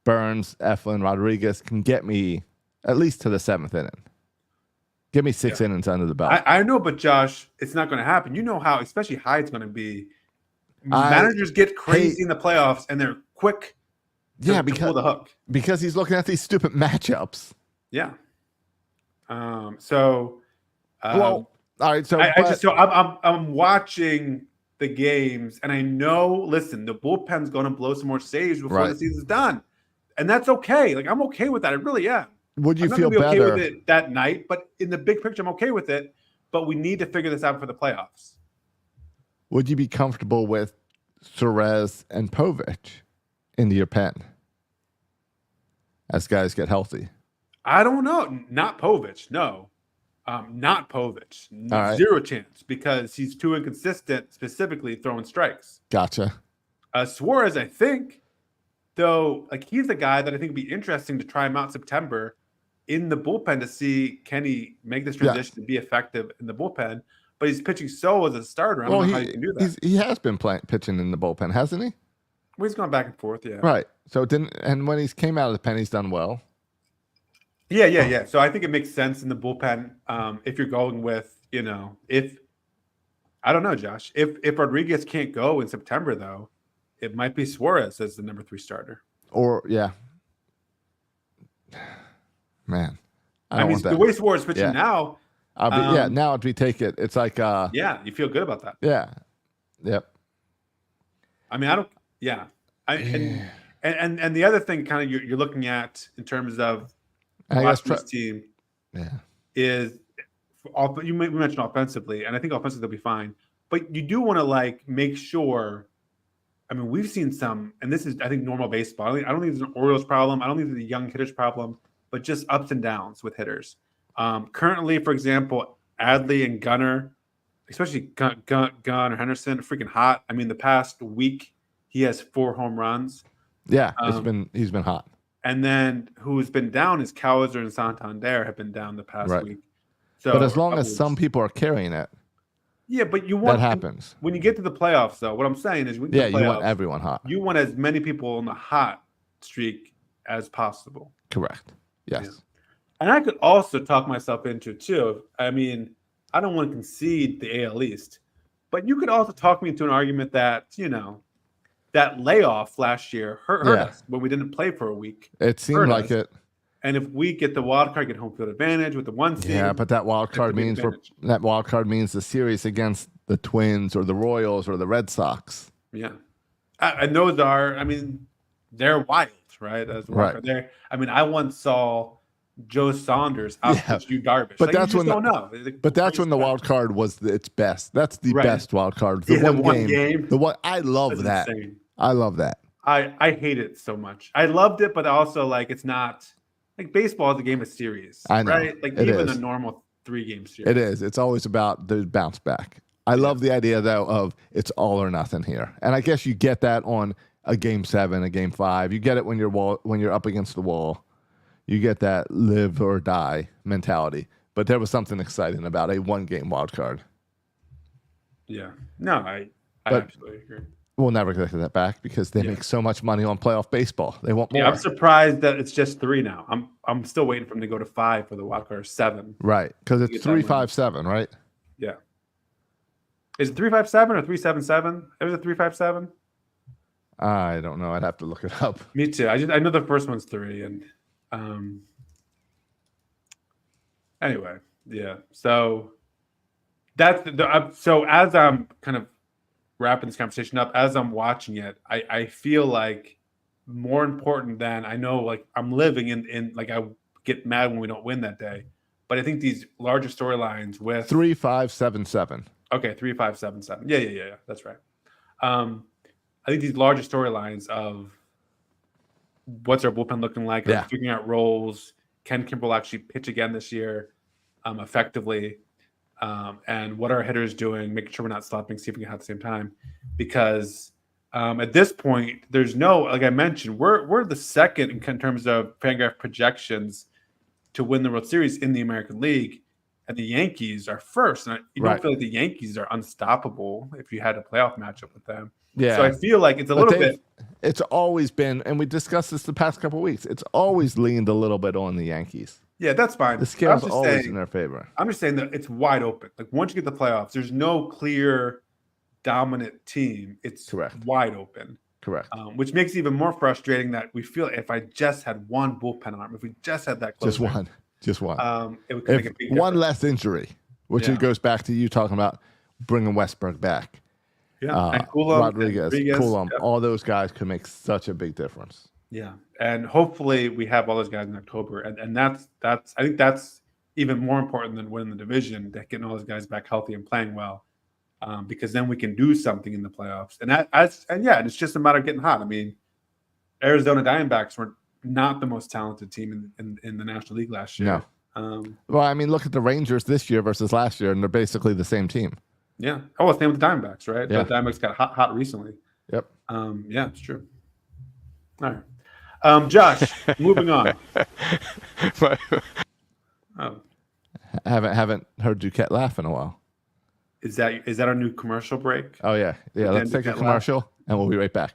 Burns, Eflin, Rodriguez can get me at least to the 7th inning. Give me 6 innings under the belt.
I know, but Josh, it's not going to happen. You know how, especially Hyde's going to be. Managers get crazy in the playoffs, and they're quick to pull the hook.
Because he's looking at these stupid matchups.
Yeah.
All right. So
I'm watching the games, and I know. Listen, the bullpen's going to blow some more saves before the season's done, and that's okay. Like, I'm okay with that. I really am.
Would you
I'm not
feel
gonna be
better
okay with it that night? But in the big picture, I'm okay with it. But we need to figure this out for the playoffs.
Would you be comfortable with Suarez and Povich into your pen as guys get healthy?
I don't know. Not Povich. No. Not Povich.
Right.
Zero chance, because he's too inconsistent, specifically throwing strikes.
Gotcha.
Suarez, I think, though, like, he's the guy that I think would be interesting to try him out September in the bullpen to see, can he make this transition to be effective in the bullpen? But he's pitching as a starter. I don't know how you can do that.
He has been pitching in the bullpen, hasn't he?
Well, he's gone back and forth, yeah.
Right. So and when he's came out of the pen, he's done well.
Yeah. So I think it makes sense in the bullpen if you're going with, if I don't know, Josh. If Rodriguez can't go in September, though, it might be Suarez as the number 3 starter.
Or man,
I mean, the way Suarez is pitching now.
Now if we take it, it's like
you feel good about that.
Yeah. Yep.
I mean, I don't. Yeah. And the other thing, kind of, you're looking at in terms of watching this team, is you mentioned offensively, and I think offensively they'll be fine. But you do want to make sure. I mean, we've seen some, and this is, I think, normal baseball. I don't think it's an Orioles problem. I don't think it's a young hitters problem, but just ups and downs with hitters. Currently, for example, Adley and Gunnar especially Gunnar Henderson, freaking hot. I mean, the past week he has 4 home runs.
Yeah, he's been hot.
And then who's been down is Cowser and Santander have been down the past week. So,
but as long as some people are carrying it,
yeah, but you want
that happens
when you get to the playoffs. Though, what I'm saying is,
you want everyone hot.
You want as many people on the hot streak as possible.
Correct. Yes.
Yeah. And I could also talk myself into too. I mean, I don't want to concede the AL East, but you could also talk me into an argument that that layoff last year hurt us when we didn't play for a week.
It seemed like it.
And if we get the wild card, get home field advantage with the 1 seed.
Yeah, but that wild card means the series against the Twins or the Royals or the Red Sox.
Yeah, and those are. I mean, they're wild, right? As
right.
There. I mean, I once saw Joe Saunders out against Yu Darvish.
But that's when that's when the wild card was its best. That's the best wild card. The one game. The one I love that. Insane. I love that.
I hate it so much. I loved it, but also it's not. Like baseball is a game of series,
I know.
Right? Like even a normal 3-game series.
It is. It's always about the bounce back. I love the idea though of it's all or nothing here, and I guess you get that on a game 7, a game 5. You get it when you're up against the wall. You get that live or die mentality. But there was something exciting about a 1-game wild card.
Yeah. No, I absolutely agree.
We'll never get that back because they make so much money on playoff baseball. They want more.
Yeah, I'm surprised that it's just 3 now. I'm still waiting for them to go to 5 for the wild card, or 7.
Right, because it's 3-5-7, right?
Yeah. Is it 3-5-7 or 3-7-7? It was a 3-5-7.
I don't know. I'd have to look it up.
Me too. I know the first one's 3, and anyway, yeah. So that's so as I'm kind of wrapping this conversation up, as I'm watching it, I feel like more important than I know, I'm living in I get mad when we don't win that day. But I think these larger storylines with
3-5-7-7.
Okay, 3-5-7-7. Yeah. That's right. I think these larger storylines of what's our bullpen looking like, figuring out roles, can Kimbrel actually pitch again this year effectively? And what are our hitters doing, making sure we're not stopping, see if we can have at the same time. Because at this point, there's no, like I mentioned, we're the second in terms of Fangraph projections to win the World Series in the American League, and the Yankees are first. And you don't feel like the Yankees are unstoppable if you had a playoff matchup with them. Yeah. So I feel like it's a little bit.
It's always been, and we discussed this the past couple of weeks, it's always leaned a little bit on the Yankees.
Yeah, that's fine.
The scale's always in their favor.
I'm just saying that it's wide open. Like once you get the playoffs, there's no clear dominant team. It's wide open.
Correct.
Which makes it even more frustrating that we feel if I just had one bullpen arm, if we just had that closer,
just one,
it would make a big difference.
One less injury, which it goes back to you talking about bringing Westbrook back.
Yeah, and Coulomb,
Rodriguez, all those guys could make such a big difference.
Yeah, and hopefully we have all those guys in October, and that's I think that's even more important than winning the division, that getting all those guys back healthy and playing well, because then we can do something in the playoffs. And and it's just a matter of getting hot. I mean, Arizona Diamondbacks were not the most talented team in the National League last year.
No. Well, I mean, look at the Rangers this year versus last year, and they're basically the same team.
Yeah. Oh, same with the Diamondbacks, right?
Yeah.
The Diamondbacks got hot recently.
Yep.
Yeah, it's true. All right. Josh, moving on.
Haven't heard Duquette laugh in a while.
Is that our new commercial break?
Oh yeah. Let's take a commercial and we'll be right back.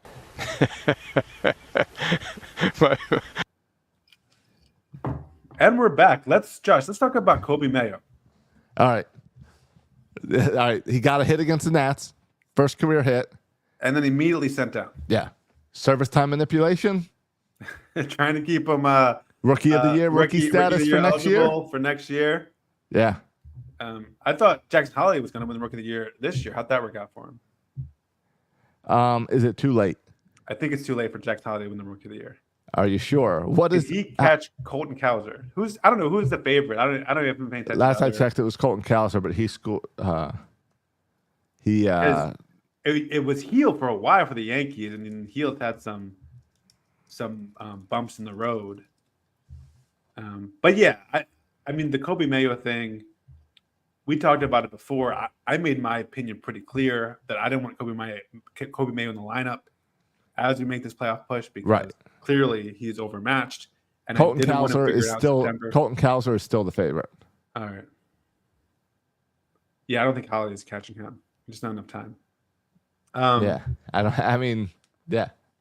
And we're back. Let's talk about Kobe Mayo.
All right. He got a hit against the Nats, first career hit,
and then immediately sent down.
Yeah. Service time manipulation.
Trying to keep him
rookie of the year, rookie status for next year.
For next year.
Yeah.
I thought Jackson Holliday was going to win the rookie of the year this year. How'd that work out for
him? Is it too late?
I think it's too late for Jackson Holliday to win the rookie of the year.
Are you sure? Did
he catch Colton Cowser? I don't know who's the favorite. I don't even pay attention.
Last I checked, it was Colton Cowser, but he scored.
It was Heald for a while for the Yankees, and then Heald had some bumps in the road. But yeah, I mean the Kobe Mayo thing. we talked about it before. I made my opinion pretty clear that I didn't want Kobe Mayo in the lineup as we make this playoff push because clearly he's overmatched. And
Colton
I didn't want to figure it out in September.
Colton Cowser is still the favorite.
All right. Yeah, I don't think Holiday is catching him. Just not enough time.
Yeah,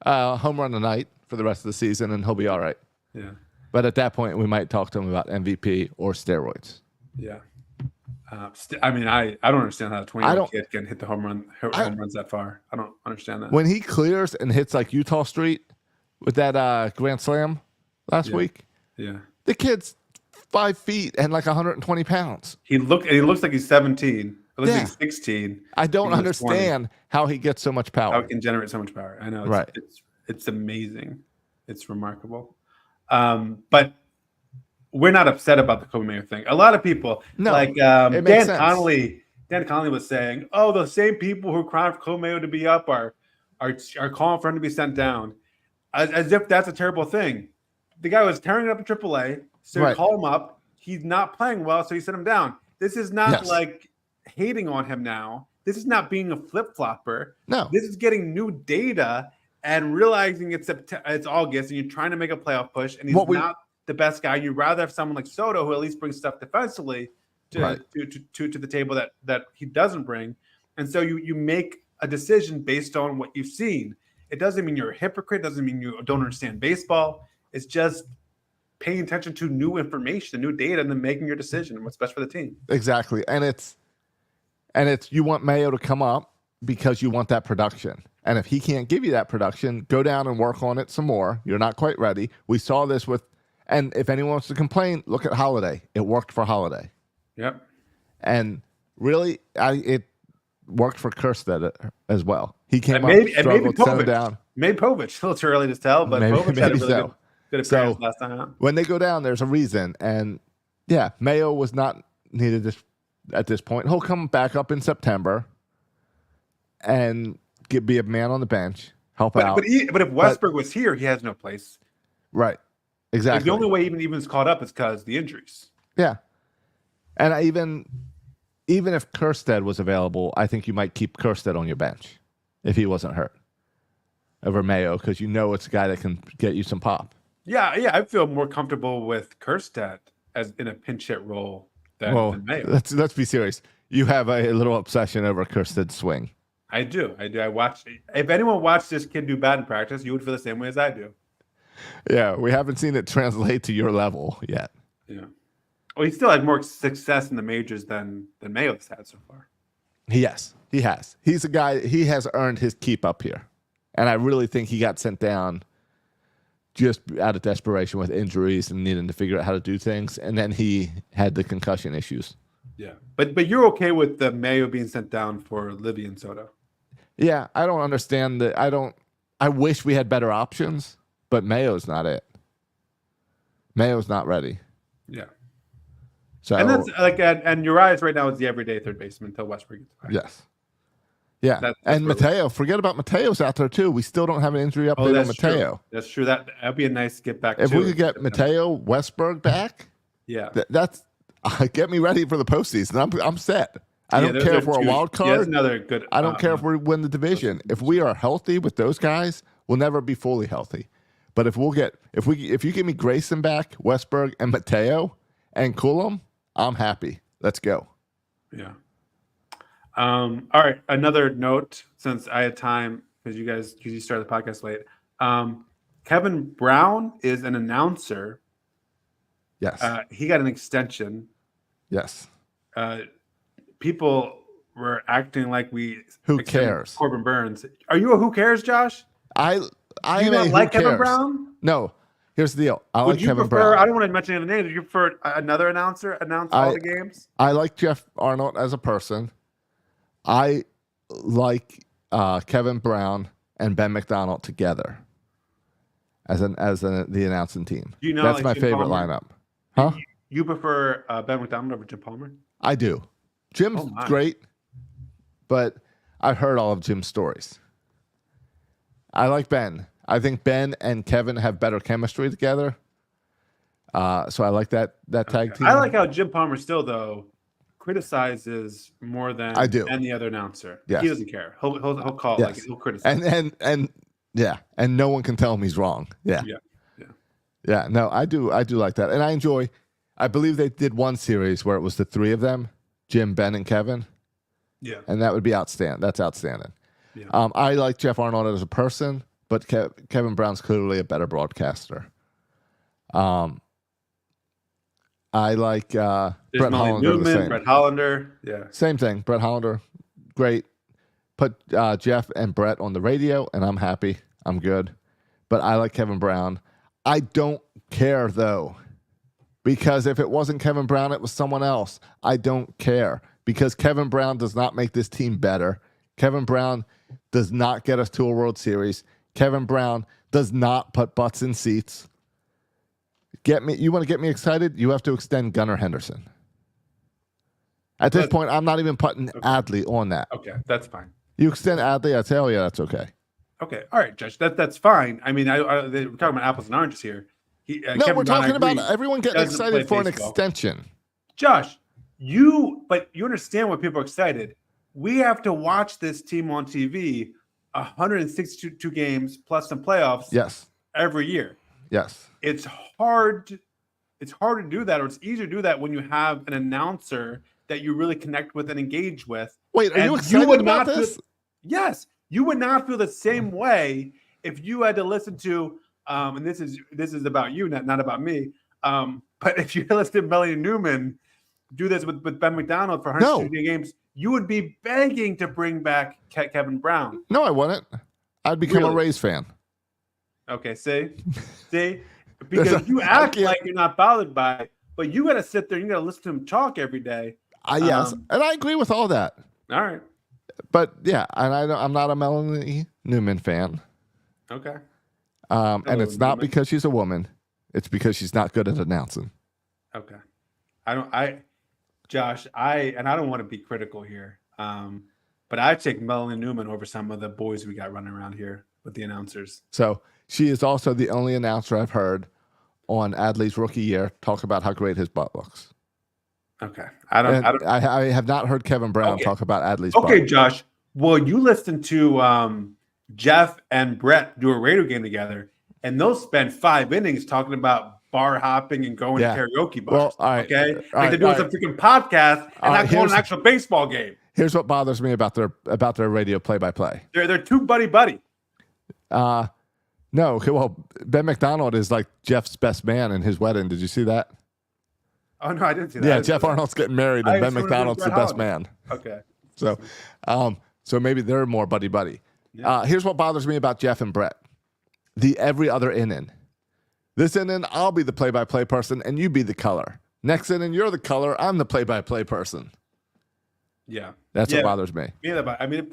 home run tonight for the rest of the season, and he'll be all right.
Yeah.
But at that point, we might talk to him about MVP or steroids.
Yeah. I don't understand how a 20-year-old kid can hit the home runs that far. I don't understand that.
When he clears and hits like Utah Street with that grand slam last week, the kid's 5 feet and like 120 pounds.
He looks like he's 17. It looks like he's 16.
I don't understand how he gets so much power.
How he can generate so much power. I know. It's amazing. It's remarkable. But we're not upset about the Kobe Mayo thing. A lot of people, Dan Connolly was saying, "Oh, the same people who cried for Kobe Mayo to be up are calling for him to be sent down," as if that's a terrible thing. The guy was tearing it up in AAA, so you call him up. He's not playing well, so you sent him down. This is not like hating on him now. This is not being a flip flopper.
No,
this is getting new data and realizing it's August and you're trying to make a playoff push, and he's not the best guy. You'd rather have someone like Soto who at least brings stuff defensively to the table that he doesn't bring. And so you make a decision based on what you've seen. It doesn't mean you're a hypocrite. It doesn't mean you don't understand baseball. It's just paying attention to new information, new data, and then making your decision and what's best for the team.
Exactly. And it's you want Mayo to come up because you want that production. And if he can't give you that production, go down and work on it some more. You're not quite ready. We saw this and if anyone wants to complain, look at Holiday. It worked for Holiday.
Yep.
And really, it worked for Kerstead as well. He came
up,
struggled, sent him down.
Maybe Povich. A little too early to tell, but Povich had a really good appearance last time out.
When they go down, there's a reason. And, Mayo was not needed at this point. He'll come back up in September and be a man on the bench, help out.
But if Westberg was here, he has no place.
Right. Exactly.
The only way even is caught up is because the injuries.
Yeah. And even if Kerstead was available, I think you might keep Kerstead on your bench if he wasn't hurt over Mayo, because it's a guy that can get you some pop.
Yeah, I feel more comfortable with Kerstead as in a pinch hit role than Mayo.
Let's be serious. You have a little obsession over Kerstead's swing.
I do. I watch. If anyone watched this kid do bad in practice, you would feel the same way as I do.
Yeah, we haven't seen it translate to your level yet.
Yeah. Well, he still had more success in the majors than Mayo's had so far.
Yes, he has. He's a guy. He has earned his keep up here, and I really think he got sent down just out of desperation with injuries and needing to figure out how to do things, and then he had the concussion issues.
Yeah, but you're okay with the Mayo being sent down for Livy and Soto?
Yeah, I don't understand that. I wish we had better options, but Mayo's not it. Mayo's not ready.
Yeah.
So
and that's and Urias right now is the everyday third baseman until Westbrook gets back.
Yes. Yeah, that's and Mateo. Forget about Mateo's out there too. We still don't have an injury update on Mateo.
True. That's true. That'd be a nice get back.
If we could get Mateo Westberg back, that's get me ready for the postseason. I'm set. I don't care if we're a wild card.
That's another good.
I don't care if we win the division. If we are healthy with those guys, we'll never be fully healthy. But if you give me Grayson back, Westberg, and Mateo, and Coulomb, I'm happy. Let's go.
Yeah. All right. Another note, since I had time, because you started the podcast late. Kevin Brown is an announcer.
Yes.
He got an extension.
Yes.
People were acting like
Who cares?
Corbin Burns. Are you a who cares, Josh?
I
Do you not like Kevin Brown?
No. Here's the deal. I like Kevin Brown.
I don't want to mention any names. Do you prefer another announcer announce all the games?
I like Jeff Arnold as a person. I like Kevin Brown and Ben McDonald together as the announcing team. That's my favorite lineup. Huh?
You prefer Ben McDonald over Jim Palmer?
I do. Jim's great, but I've heard all of Jim's stories. I like Ben. I think Ben and Kevin have better chemistry together. So I like that tag team.
I like how Jim Palmer still, though, criticizes more than
I do.
any other announcer.
Yes.
He doesn't care. He'll call it like
Yes.
he'll criticize.
And yeah, and no one can tell him he's wrong. Yeah. Yeah. No, I do like that. And I believe they did one series where it was the three of them, Jim, Ben, and Kevin.
Yeah.
And that would be outstanding. That's outstanding.
Yeah.
I like Jeff Arnold as a person, but Kevin Brown's clearly a better broadcaster. I like Brett Hollander the same.
Brett Hollander. Yeah.
Same thing. Brett Hollander, great. Put Jeff and Brett on the radio, and I'm happy. I'm good. But I like Kevin Brown. I don't care, though, because if it wasn't Kevin Brown, it was someone else. I don't care because Kevin Brown does not make this team better. Kevin Brown does not get us to a World Series. Kevin Brown does not put butts in seats. You want to get me excited? You have to extend Gunnar Henderson. At this point, I'm not even putting Adley on that.
Okay, that's fine.
You extend Adley, I'd say, oh, yeah, that's okay.
Okay, all right, Judge. That's fine. I mean, we're talking about apples and oranges here.
No,
Kevin
we're
Brown,
talking about everyone getting excited for an
baseball.
extension.
Josh, you understand why people are excited. We have to watch this team on TV 162 games plus some playoffs
Yes.
every year.
Yes.
It's hard to do that, or it's easier to do that when you have an announcer that you really connect with and engage with.
Wait, are you excited about this?
Yes, you would not feel the same way if you had to listen to, and this is about you, not about me. But if you listen to Melanie Newman do this with Ben McDonald for 160 games, you would be begging to bring back Kevin Brown.
No, I wouldn't. I'd become a Rays fan.
Okay, see, because you act like you're not bothered by it, but you got to sit there and you got to listen to him talk every day.
Yes, and I agree with all that.
All right,
but yeah, and I'm not a Melanie Newman fan.
Okay,
and it's not because she's a woman; it's because she's not good at announcing.
Okay, Josh, I don't want to be critical here, but I take Melanie Newman over some of the boys we got running around here with the announcers.
So she is also the only announcer I've heard on Adley's rookie year talk about how great his butt looks.
Okay, I
have not heard Kevin Brown talk about Adley's butt.
Okay, Josh. Well, you listened to Jeff and Brett do a radio game together, and they'll spend 5 innings talking about bar hopping and going to karaoke bars. Well, all right, okay, they're doing some freaking podcast and not going to an actual baseball game.
Here's what bothers me about their radio play-by-play.
They're too buddy.
No, well, Ben McDonald is like Jeff's best man in his wedding. Did you see that?
Oh no, I didn't see that.
Yeah, Jeff Arnold's getting married, and Ben McDonald's the best man.
Okay.
So maybe they're more buddy. Yeah. Here's what bothers me about Jeff and Brett: the every other inning. This inning, I'll be the play-by-play person, and you be the color. Next inning, you're the color. I'm the play-by-play person.
Yeah,
that's what bothers me.
Yeah, I mean,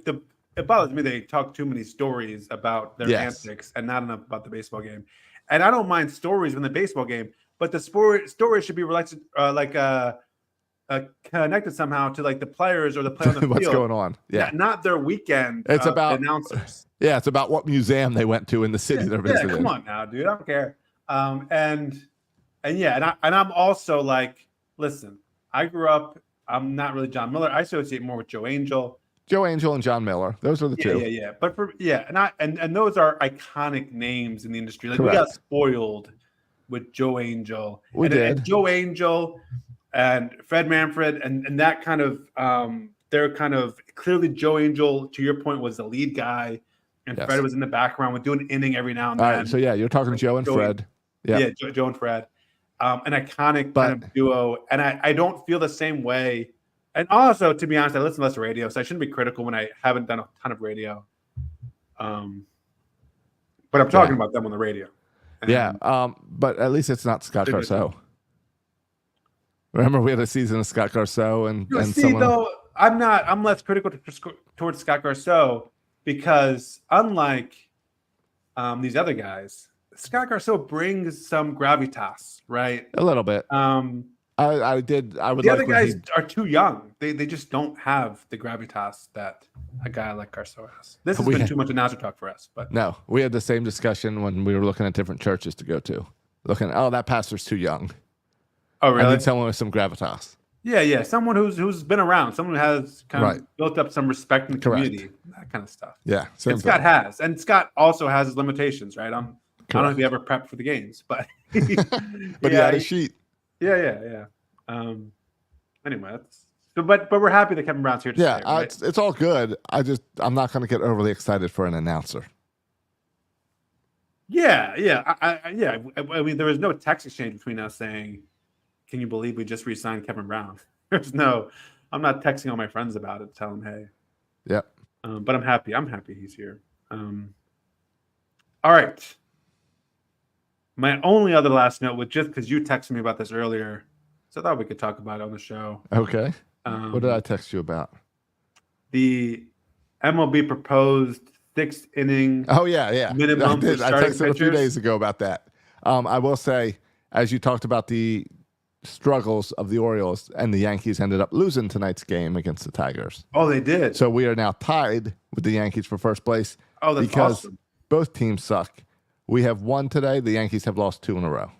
it bothers me they talk too many stories about their antics and not enough about the baseball game. And I don't mind stories in the baseball game, but the story should be connected somehow to like the players or the player on the field.
What's going on? Yeah,
not their weekend.
It's about
announcers.
Yeah, it's about what museum they went to in the city they're visiting.
Yeah, come on now, dude. I don't care. And I'm also like, listen, I grew up. I'm not really John Miller. I associate more with Joe Angel.
Joe Angel and John Miller. Those are the two.
Yeah. But and those are iconic names in the industry. Like we got spoiled with Joe Angel. And Joe Angel and Fred Manfred and that kind of they're kind of clearly Joe Angel, to your point, was the lead guy, and Fred was in the background with doing an inning every now and then.
All right, so you're talking Joe and Fred.
Yeah, Joe and Fred. An iconic kind of duo. And I don't feel the same way. And also, to be honest, I listen to less radio, so I shouldn't be critical when I haven't done a ton of radio. But I'm talking about them on the radio. And
but at least it's not Scott Garceau. Remember, we had a season of Scott Garceau
though, I'm less critical towards Scott Garceau because unlike these other guys, Scott Garceau brings some gravitas, right?
A little bit. The
other guys are too young. They just don't have the gravitas that a guy like Garceau has. This has been too much announcer talk for us. But
no, we had the same discussion when we were looking at different churches to go to. That pastor's too young.
Oh, really?
I need someone with some gravitas.
Yeah. Someone who's been around, someone who has kind
Right.
of built up some respect in the
Correct.
community, that kind of stuff.
Yeah, same
And Scott
thing.
has, and Scott also has his limitations, right? I don't know if he
Correct.
ever prepped for the games, but
But he had a sheet.
yeah. Anyway, but we're happy that Kevin Brown's here to
Yeah,
stay, right?
it's all good. I'm not going to get overly excited for an announcer.
Yeah. I mean, there was no text exchange between us saying, "Can you believe we just re-signed Kevin Brown?" There's no. I'm not texting all my friends about it, telling them, "Hey."
Yep.
But I'm happy. I'm happy he's here. All right. My only other last note was just because you texted me about this earlier, so I thought we could talk about it on the show.
Okay. What did I text you about?
The MLB proposed 6th inning.
Oh yeah.
Minimum.
I texted a few days ago about that. I will say, as you talked about the struggles of the Orioles, and the Yankees ended up losing tonight's game against the Tigers.
Oh, they did.
So we are now tied with the Yankees for first place.
Oh, that's
because
awesome.
both teams suck. We have won today. The Yankees have lost 2 in a row.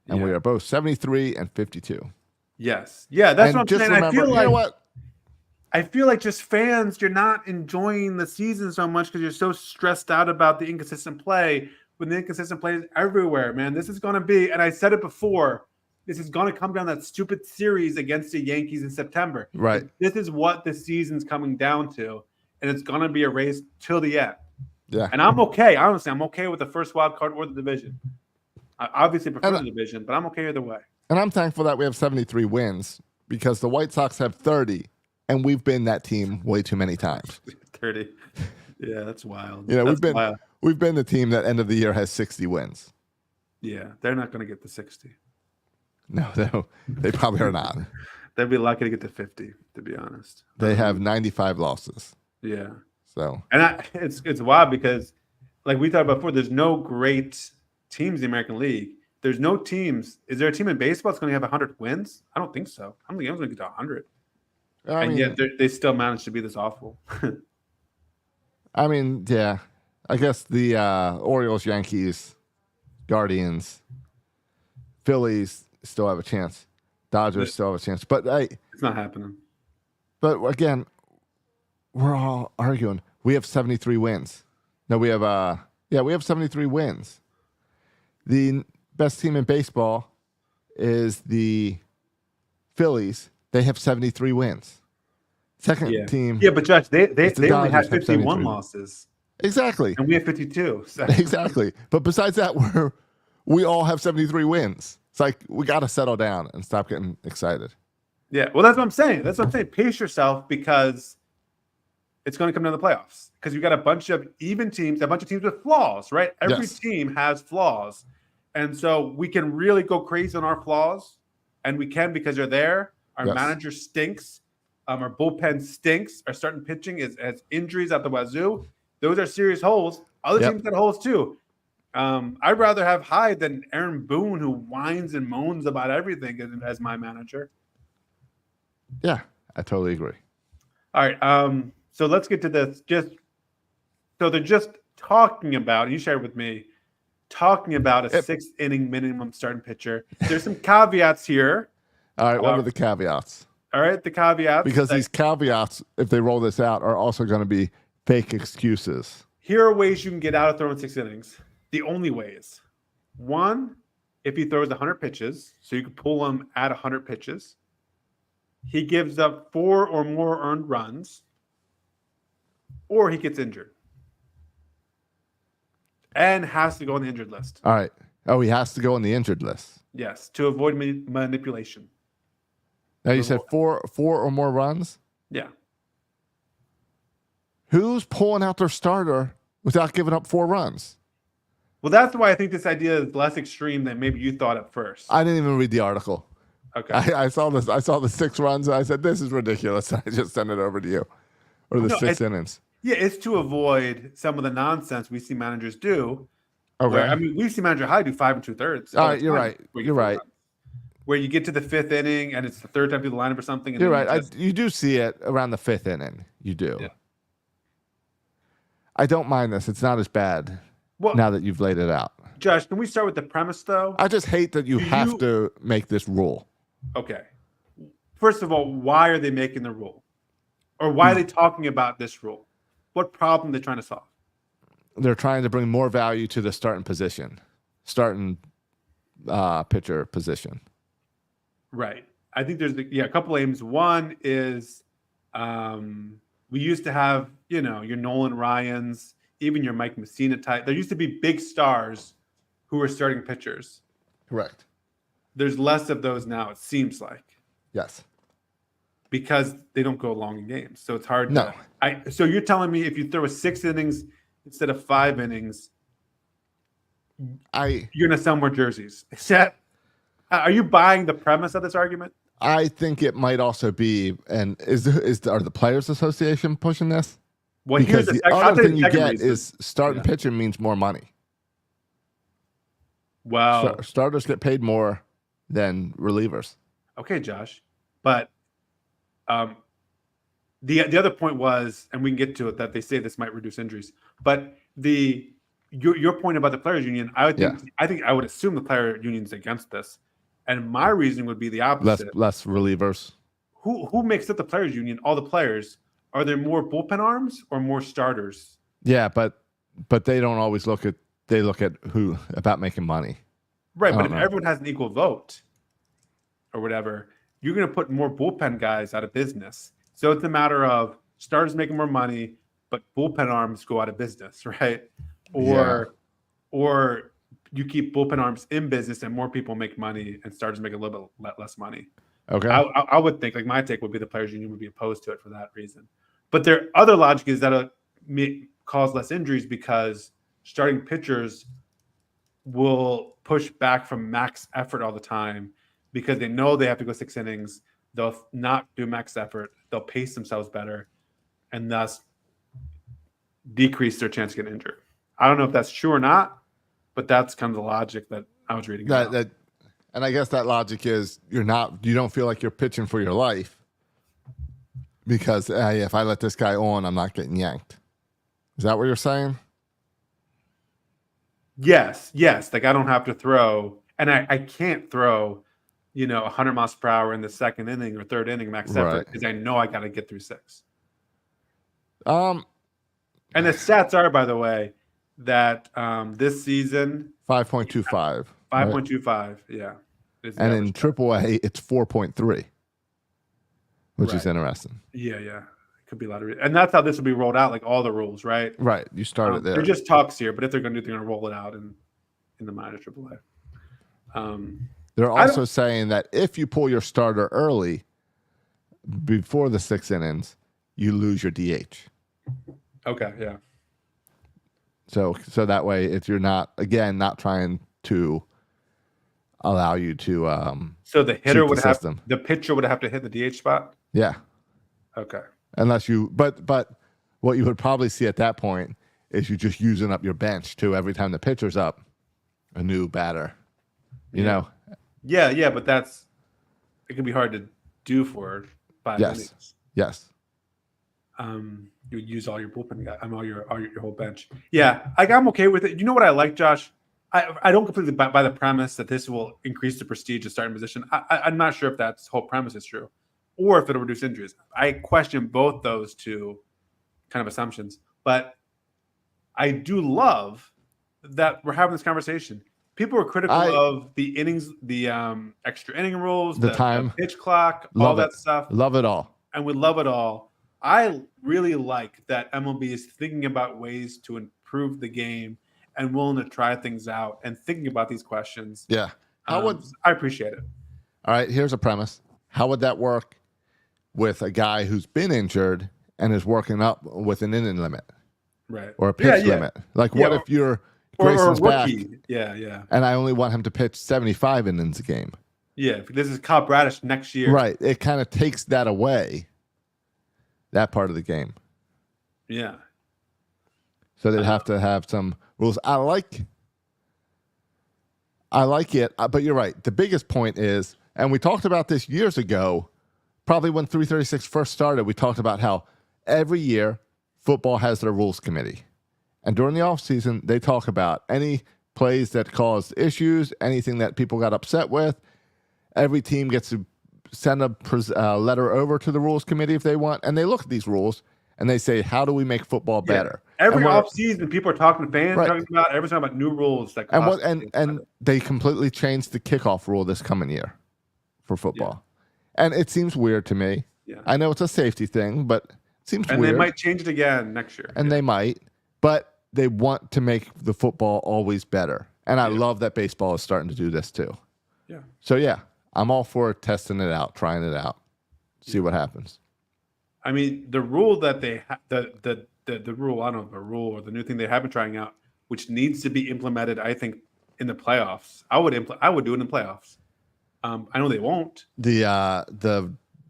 And we are both 73 and 52.
Yes. Yeah, that's
and
what I'm saying.
Remember,
I feel like,
you know what?
I feel like just fans, you're not enjoying the season so much because you're so stressed out about the inconsistent play. When the inconsistent play is everywhere, man. This is going to be, and I said it before, this is going to come down that stupid series against the Yankees in September.
Right.
This is what the season's coming down to, and it's going to be a race till the end.
Yeah.
And I'm okay. Honestly, I'm okay with the first wild card or the division. I obviously prefer the division, but I'm okay either way. And
I'm thankful that we have 73 wins because the White Sox have 30, and we've been that team way too many times.
30. Yeah, that's wild.
You know,
that's
we've been the team that end of the year has 60 wins.
Yeah, they're not going to get to 60.
No, they probably are not.
They'd be lucky to get to 50, to be honest.
They have 95 losses.
Yeah.
So,
and it's wild because, like we talked about before, there's no great teams in the American League. There's no teams. Is there a team in baseball that's going to have 100 wins? I don't think so. I don't think anyone's going to get to 100. And yet they still managed to be this awful.
I mean, yeah. I guess the Orioles, Yankees, Guardians, Phillies still have a chance. Dodgers still have a chance. But
it's not happening.
But again, we're all arguing. We have 73 wins. No, we have we have 73 wins. The best team in baseball is the Phillies. They have 73 wins. Second team.
Yeah, but Josh, they only had 51
73.
losses.
Exactly.
And we have 52. So.
Exactly. But besides that, we all have 73 wins. It's like we got to settle down and stop getting excited.
Yeah, well, that's what I'm saying. Pace yourself because it's going to come down to the playoffs. Because you've got a bunch of even teams, a bunch of teams with flaws, right? Every team has flaws. And so we can really go crazy on our flaws. And we can because they're there. Our manager stinks. Our bullpen stinks. Our starting pitching has injuries at the wazoo. Those are serious holes. Other teams got holes too. I'd rather have Hyde than Aaron Boone, who whines and moans about everything as my manager.
Yeah, I totally agree.
All right. So let's get to this. So they're just talking about, you shared with me, talking about a 6th inning minimum starting pitcher. There's some caveats here.
All right. What are the caveats?
All right. The caveats.
Because these caveats, if they roll this out, are also going to be fake excuses.
Here are ways you can get out of throwing 6 innings. The only ways. One, if he throws 100 pitches, so you can pull him at 100 pitches. He gives up 4 or more earned runs, or he gets injured and has to go on the injured list.
All right. Oh, he has to go on the injured list.
Yes, to avoid manipulation.
Now you said 4 or more runs?
Yeah.
Who's pulling out their starter without giving up 4 runs?
Well, that's why I think this idea is less extreme than maybe you thought at first.
I didn't even read the article.
Okay.
I saw this. I saw the 6 runs, and I said, "This is ridiculous." I just sent it over to you, or the 6 innings.
Yeah, it's to avoid some of the nonsense we see managers do.
Okay.
Where, I mean, we see manager Hyde do 5 2/3.
All right, you're right. You're right.
Where you get to the 5th inning and it's the 3rd time through the lineup or something. And
you're right. You do see it around the 5th inning. You do.
Yeah.
I don't mind this. It's not as bad now that you've laid it out.
Josh, can we start with the premise, though?
I just hate that you have to make this rule.
Okay. first of all, why are they making the rule? Or why are they talking about this rule? What problem are they trying to solve?
They're trying to bring more value to the starting position, starting pitcher position.
Right. I think there's a couple aims. One is we used to have, your Nolan Ryans, even your Mike Messina type. There used to be big stars who were starting pitchers.
Correct.
There's less of those now, it seems like.
Yes.
Because they don't go long in games. So it's hard
No.
So you're telling me if you throw 6 innings instead of 5 innings, you're going to sell more jerseys. Are you buying the premise of this argument?
I think it might also be, and are the Players Association pushing this?
Well,
because the other thing you get
reason.
is starting pitching means more money.
Wow.
Starters get paid more than relievers.
Okay, Josh. But the other point was, and we can get to it, that they say this might reduce injuries. But your point about the players union, I would assume the player union's against this, and my reasoning would be the opposite.
Less relievers.
Who makes up the players union? All the players. Are there more bullpen arms or more starters?
Yeah, but they don't always look at who about making money.
Right, but if everyone has an equal vote or whatever, you're going to put more bullpen guys out of business. So it's a matter of starters making more money, but bullpen arms go out of business, right? Or you keep bullpen arms in business and more people make money and starters make a little bit less money.
Okay.
I would think, like, my take would be the players union would be opposed to it for that reason. But their other logic is that it cause less injuries because starting pitchers will push back from max effort all the time because they know they have to go 6 innings. They'll not do max effort. They'll pace themselves better and thus decrease their chance of getting injured. I don't know if that's true or not, but that's kind of the logic that I was reading.
And I guess that logic is you don't feel like you're pitching for your life because if I let this guy on, I'm not getting yanked. Is that what you're saying?
Yes. Like I don't have to throw, and I can't throw, 100 miles per hour in the second inning or third inning max effort because I know I got to get through 6.
And
the stats are, by the way, that this season
5.25.
5.25, yeah.
And in AAA, it's 4.3, which is interesting.
Yeah. It could be a lot of, and that's how this will be rolled out, like all the rules, right?
Right. You started there.
They're just talks here, but if they're going to do, they're going to roll it out in the minor AAA.
They're also saying that if you pull your starter early, before the 6 innings, you lose your DH.
Okay, yeah.
So that way, if you're not trying to allow you to
so the hitter would have
system.
The pitcher would have to hit the DH spot.
Yeah.
Okay.
Unless you, but what you would probably see at that point is you just using up your bench too. Every time the pitcher's up, a new batter. You know.
Yeah, but it can be hard to do for 5 innings.
Yes.
You use all your bullpen guys, all your whole bench. Yeah, I'm okay with it. You know what I like, Josh? I don't completely buy the premise that this will increase the prestige of starting position. I'm not sure if that whole premise is true, or if it'll reduce injuries. I question both those two kind of assumptions, but I do love that we're having this conversation. People are critical of the innings, the extra inning rules,
the time,
the pitch clock, all that stuff.
Love it all,
and we love it all. I really like that MLB is thinking about ways to improve the game and willing to try things out and thinking about these questions.
Yeah.
I appreciate it.
All right, here's a premise. How would that work with a guy who's been injured and is working up with an inning limit?
Right.
Or a pitch limit? Like, what if you're Grayson's back?
Yeah.
And I only want him to pitch 75 innings a game.
Yeah, if this is Kyle Bradish next year.
Right. It kind of takes that away, that part of the game.
Yeah.
So they'd have to have some rules. I like it, but you're right. The biggest point is, and we talked about this years ago, probably when 336 first started, we talked about how every year football has their rules committee. And during the offseason, they talk about any plays that caused issues, anything that people got upset with. Every team gets to send a letter over to the rules committee if they want, and they look at these rules and they say, how do we make football better?
Every offseason, people are talking to fans,
Right.
everyone's talking about new rules that
and
cost
and they completely changed the kickoff rule this coming year for football, and it seems weird to me.
Yeah.
I know it's a safety thing, but it seems
and
weird.
they might change it again next year.
And they might, but they want to make the football always better. And I love that baseball is starting to do this too.
Yeah.
So yeah, I'm all for testing it out, trying it out, see what happens.
I mean, the rule that they the rule, I don't know, the rule or the new thing they have been trying out, which needs to be implemented, I think, in the playoffs. I would do it in the playoffs. I know they won't.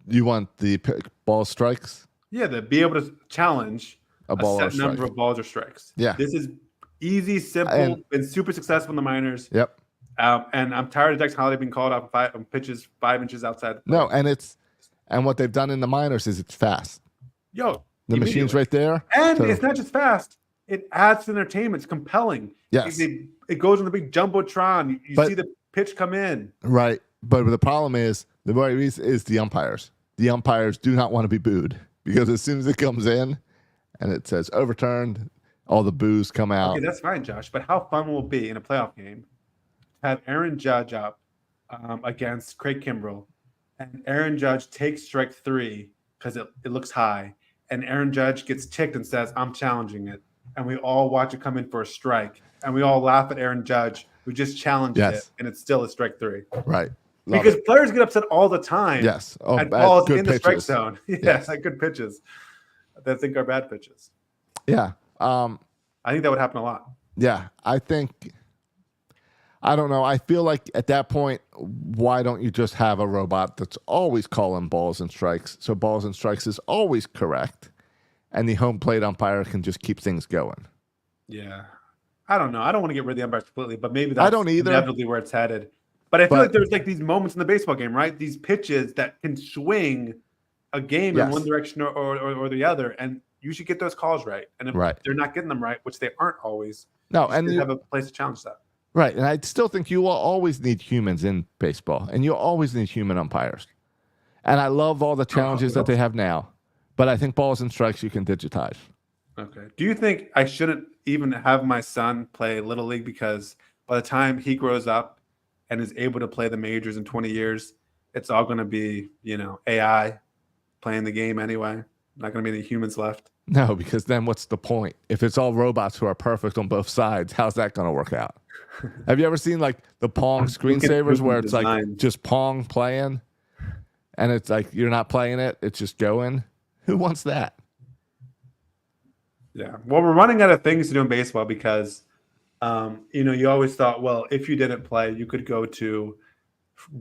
You want the ball strikes?
Yeah, to be able to challenge
a ball
set number of balls or strikes.
Yeah.
This is easy, simple, been super successful in the minors.
Yep.
And I'm tired of Dex Holiday being called out on pitches 5 inches outside.
No, and what they've done in the minors is it's fast. The machine's right there.
And it's not just fast. It adds to entertainment. It's compelling.
Yes.
It goes on the big jumbotron. You see the pitch come in.
Right. But the problem is the umpires. The umpires do not want to be booed because as soon as it comes in and it says overturned, all the boos come out.
Okay, that's fine, Josh. But how fun will it be in a playoff game to have Aaron Judge up against Craig Kimbrell, and Aaron Judge takes strike 3 because it looks high, and Aaron Judge gets ticked and says, I'm challenging it. And we all watch it come in for a strike. And we all laugh at Aaron Judge, who just challenged it, and it's still a strike 3.
Right.
Because players get upset all the time.
Yes.
At balls in
pitches.
the strike zone. Yes, at good pitches. That I think are bad pitches.
Yeah.
I think that would happen a lot.
Yeah. I don't know. I feel like at that point, why don't you just have a robot that's always calling balls and strikes? So balls and strikes is always correct. And the home plate umpire can just keep things going.
Yeah. I don't know. I don't want to get rid of the umpires completely, but maybe that's
I don't either.
Inevitably where it's headed. But I feel like there's like these moments in the baseball game, right? These pitches that can swing a game in one direction or the other, and you should get those calls right. And if they're not getting them right, which they aren't always, you have a place to challenge that.
Right, and I still think you will always need humans in baseball, and you'll always need human umpires. And I love all the challenges that they have now, but I think balls and strikes you can digitize.
Okay. Do you think I shouldn't even have my son play Little League because by the time he grows up and is able to play the majors in 20 years, it's all going to be, AI playing the game anyway. Not going to be any humans left.
No, because then what's the point? If it's all robots who are perfect on both sides, how's that going to work out? Have you ever seen like the Pong screensavers where it's like just Pong playing and it's like you're not playing it, it's just going? Who wants that?
Yeah. Well, we're running out of things to do in baseball because you always thought, well, if you didn't play, you could go to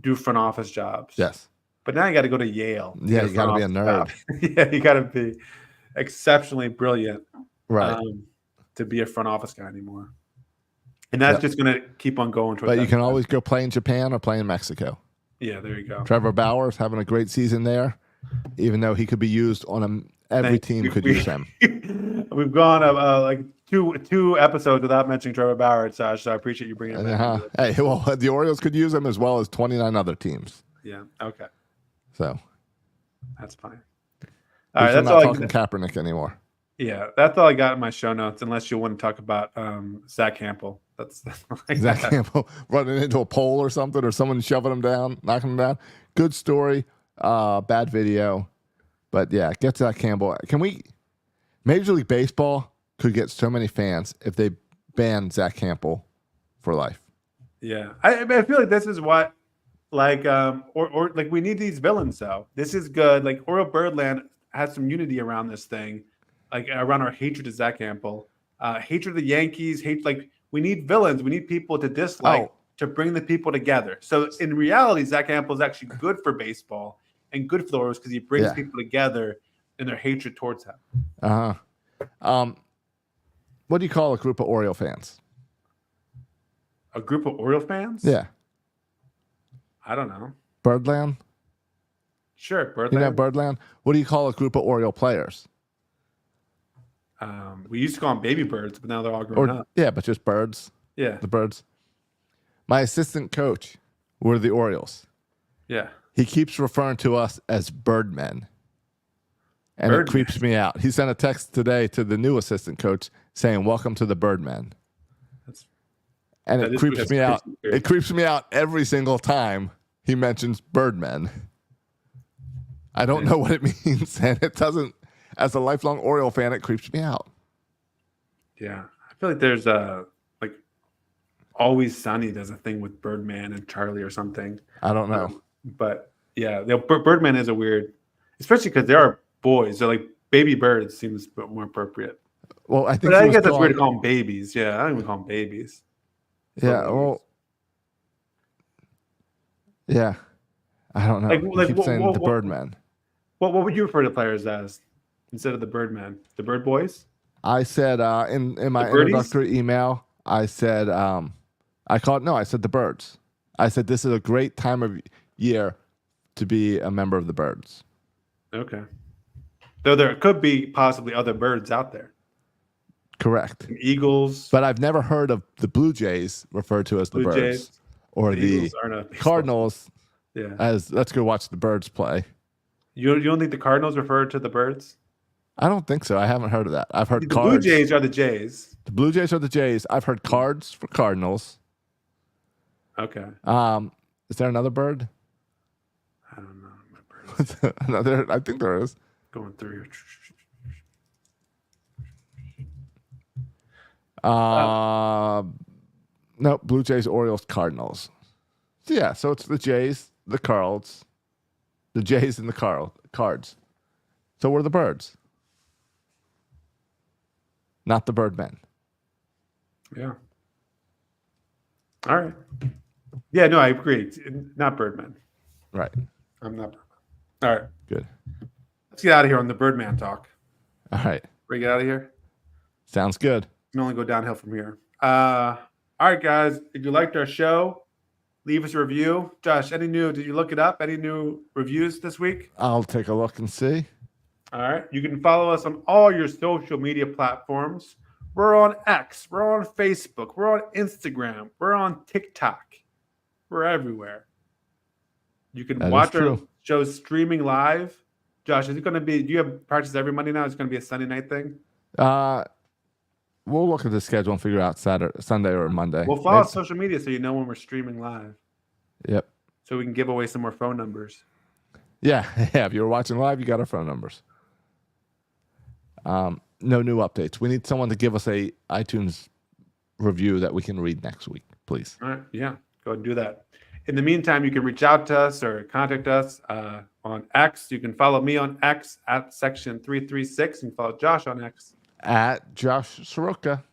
do front office jobs.
Yes.
But now you got to go to Yale.
Yeah, you got to be a nerd.
Yeah, you got to be exceptionally brilliant
right,
to be a front office guy anymore. And that's just going to keep on going.
But you can always go play in Japan or play in Mexico.
Yeah, there you go.
Trevor Bauer's having a great season there, even though he could be used on every team could use him.
We've gone like two episodes without mentioning Trevor Bauer, Josh, so I appreciate you bringing him back.
Hey, well, the Orioles could use him as well as 29 other teams.
Yeah, okay.
So
that's fine. All right, that's
all. I'm not talking Kaepernick anymore.
Yeah, that's all I got in my show notes. Unless you want to talk about Zach Campbell, that's
Zach Campbell running into a pole or something, or someone shoving him down, knocking him down. Good story, bad video, but yeah, get to Zach Campbell. Major League Baseball could get so many fans if they ban Zach Campbell for life.
Yeah, I feel like this is what. Or we need these villains though. This is good. Like Oriole Birdland has some unity around this thing, like around our hatred of Zach Campbell, hatred of the Yankees. We need villains. We need people to dislike to bring the people together. So in reality, Zach Campbell is actually good for baseball and good for the Orioles because he brings people together in their hatred towards him.
What do you call a group of Oriole fans?
A group of Oriole fans?
Yeah.
I don't know.
Birdland?
Sure, Birdland.
You know Birdland? What do you call a group of Oriole players?
We used to call them baby birds, but now they're all grown up.
Yeah, but just birds.
Yeah.
The birds. My assistant coach were the Orioles.
Yeah.
He keeps referring to us as Birdmen. And
Birdmen.
it creeps me out. He sent a text today to the new assistant coach saying, "Welcome to the Birdmen." And it creeps me out. It creeps me out every single time he mentions Birdmen. I don't know what it means, and it doesn't. As a lifelong Oriole fan, it creeps me out.
Yeah, I feel like there's like Always Sunny does a thing with Birdman and Charlie or something.
I don't know,
but yeah, Birdman is a weird, especially because they are boys. They're like baby birds. Seems more appropriate.
Well, I think
I guess that's weird to call them babies. Yeah, I don't even call them babies.
Yeah, well, yeah, I don't know. He keeps saying the Birdman.
What would you refer to players as instead of the Birdman? The Bird Boys?
I said in my introductory email, I said I said the Birds. I said this is a great time of year to be a member of the Birds.
Okay. Though there could be possibly other birds out there.
Correct.
Eagles.
But I've never heard of the Blue Jays referred to as the Birds.
Jays.
Or the Cardinals.
Yeah.
As let's go watch the Birds play.
You don't think the Cardinals refer to the Birds?
I don't think so. I haven't heard of that. I've heard
the
Cards.
Blue Jays are the Jays.
The Blue Jays are the Jays. I've heard Cards for Cardinals.
Okay.
Is there another bird?
I don't know. My birds.
Another? I think there is.
Going through here.
No, Blue Jays, Orioles, Cardinals. So yeah, so it's the Jays, the Cards, the Jays and the Cards. So we're the Birds, not the Birdmen.
Yeah. All right. Yeah, no, I agree. Not Birdman.
Right.
I'm not Birdman. All right.
Good.
Let's get out of here on the Birdman talk.
All right.
Ready to get out of here?
Sounds good.
It can only go downhill from here. All right, guys. If you liked our show, leave us a review. Josh, did you look it up? Any new reviews this week?
I'll take a look and see.
All right. You can follow us on all your social media platforms. We're on X. We're on Facebook. We're on Instagram. We're on TikTok. We're everywhere. You can watch our shows streaming live. Josh, is it going to be, do you have practice every Monday now? Is it going to be a Sunday night thing?
We'll look at the schedule and figure out Sunday or Monday.
We'll follow social media so you know when we're streaming live.
Yep.
So we can give away some more phone numbers.
Yeah. If you're watching live, you got our phone numbers. No new updates. We need someone to give us a iTunes review that we can read next week, please.
All right. Yeah. Go ahead and do that. In the meantime, you can reach out to us or contact us on X. You can follow me on X at section336 and follow Josh on X
at Josh Soroka.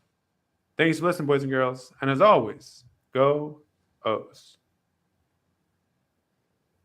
Thanks for listening, boys and girls. And as always, go O's.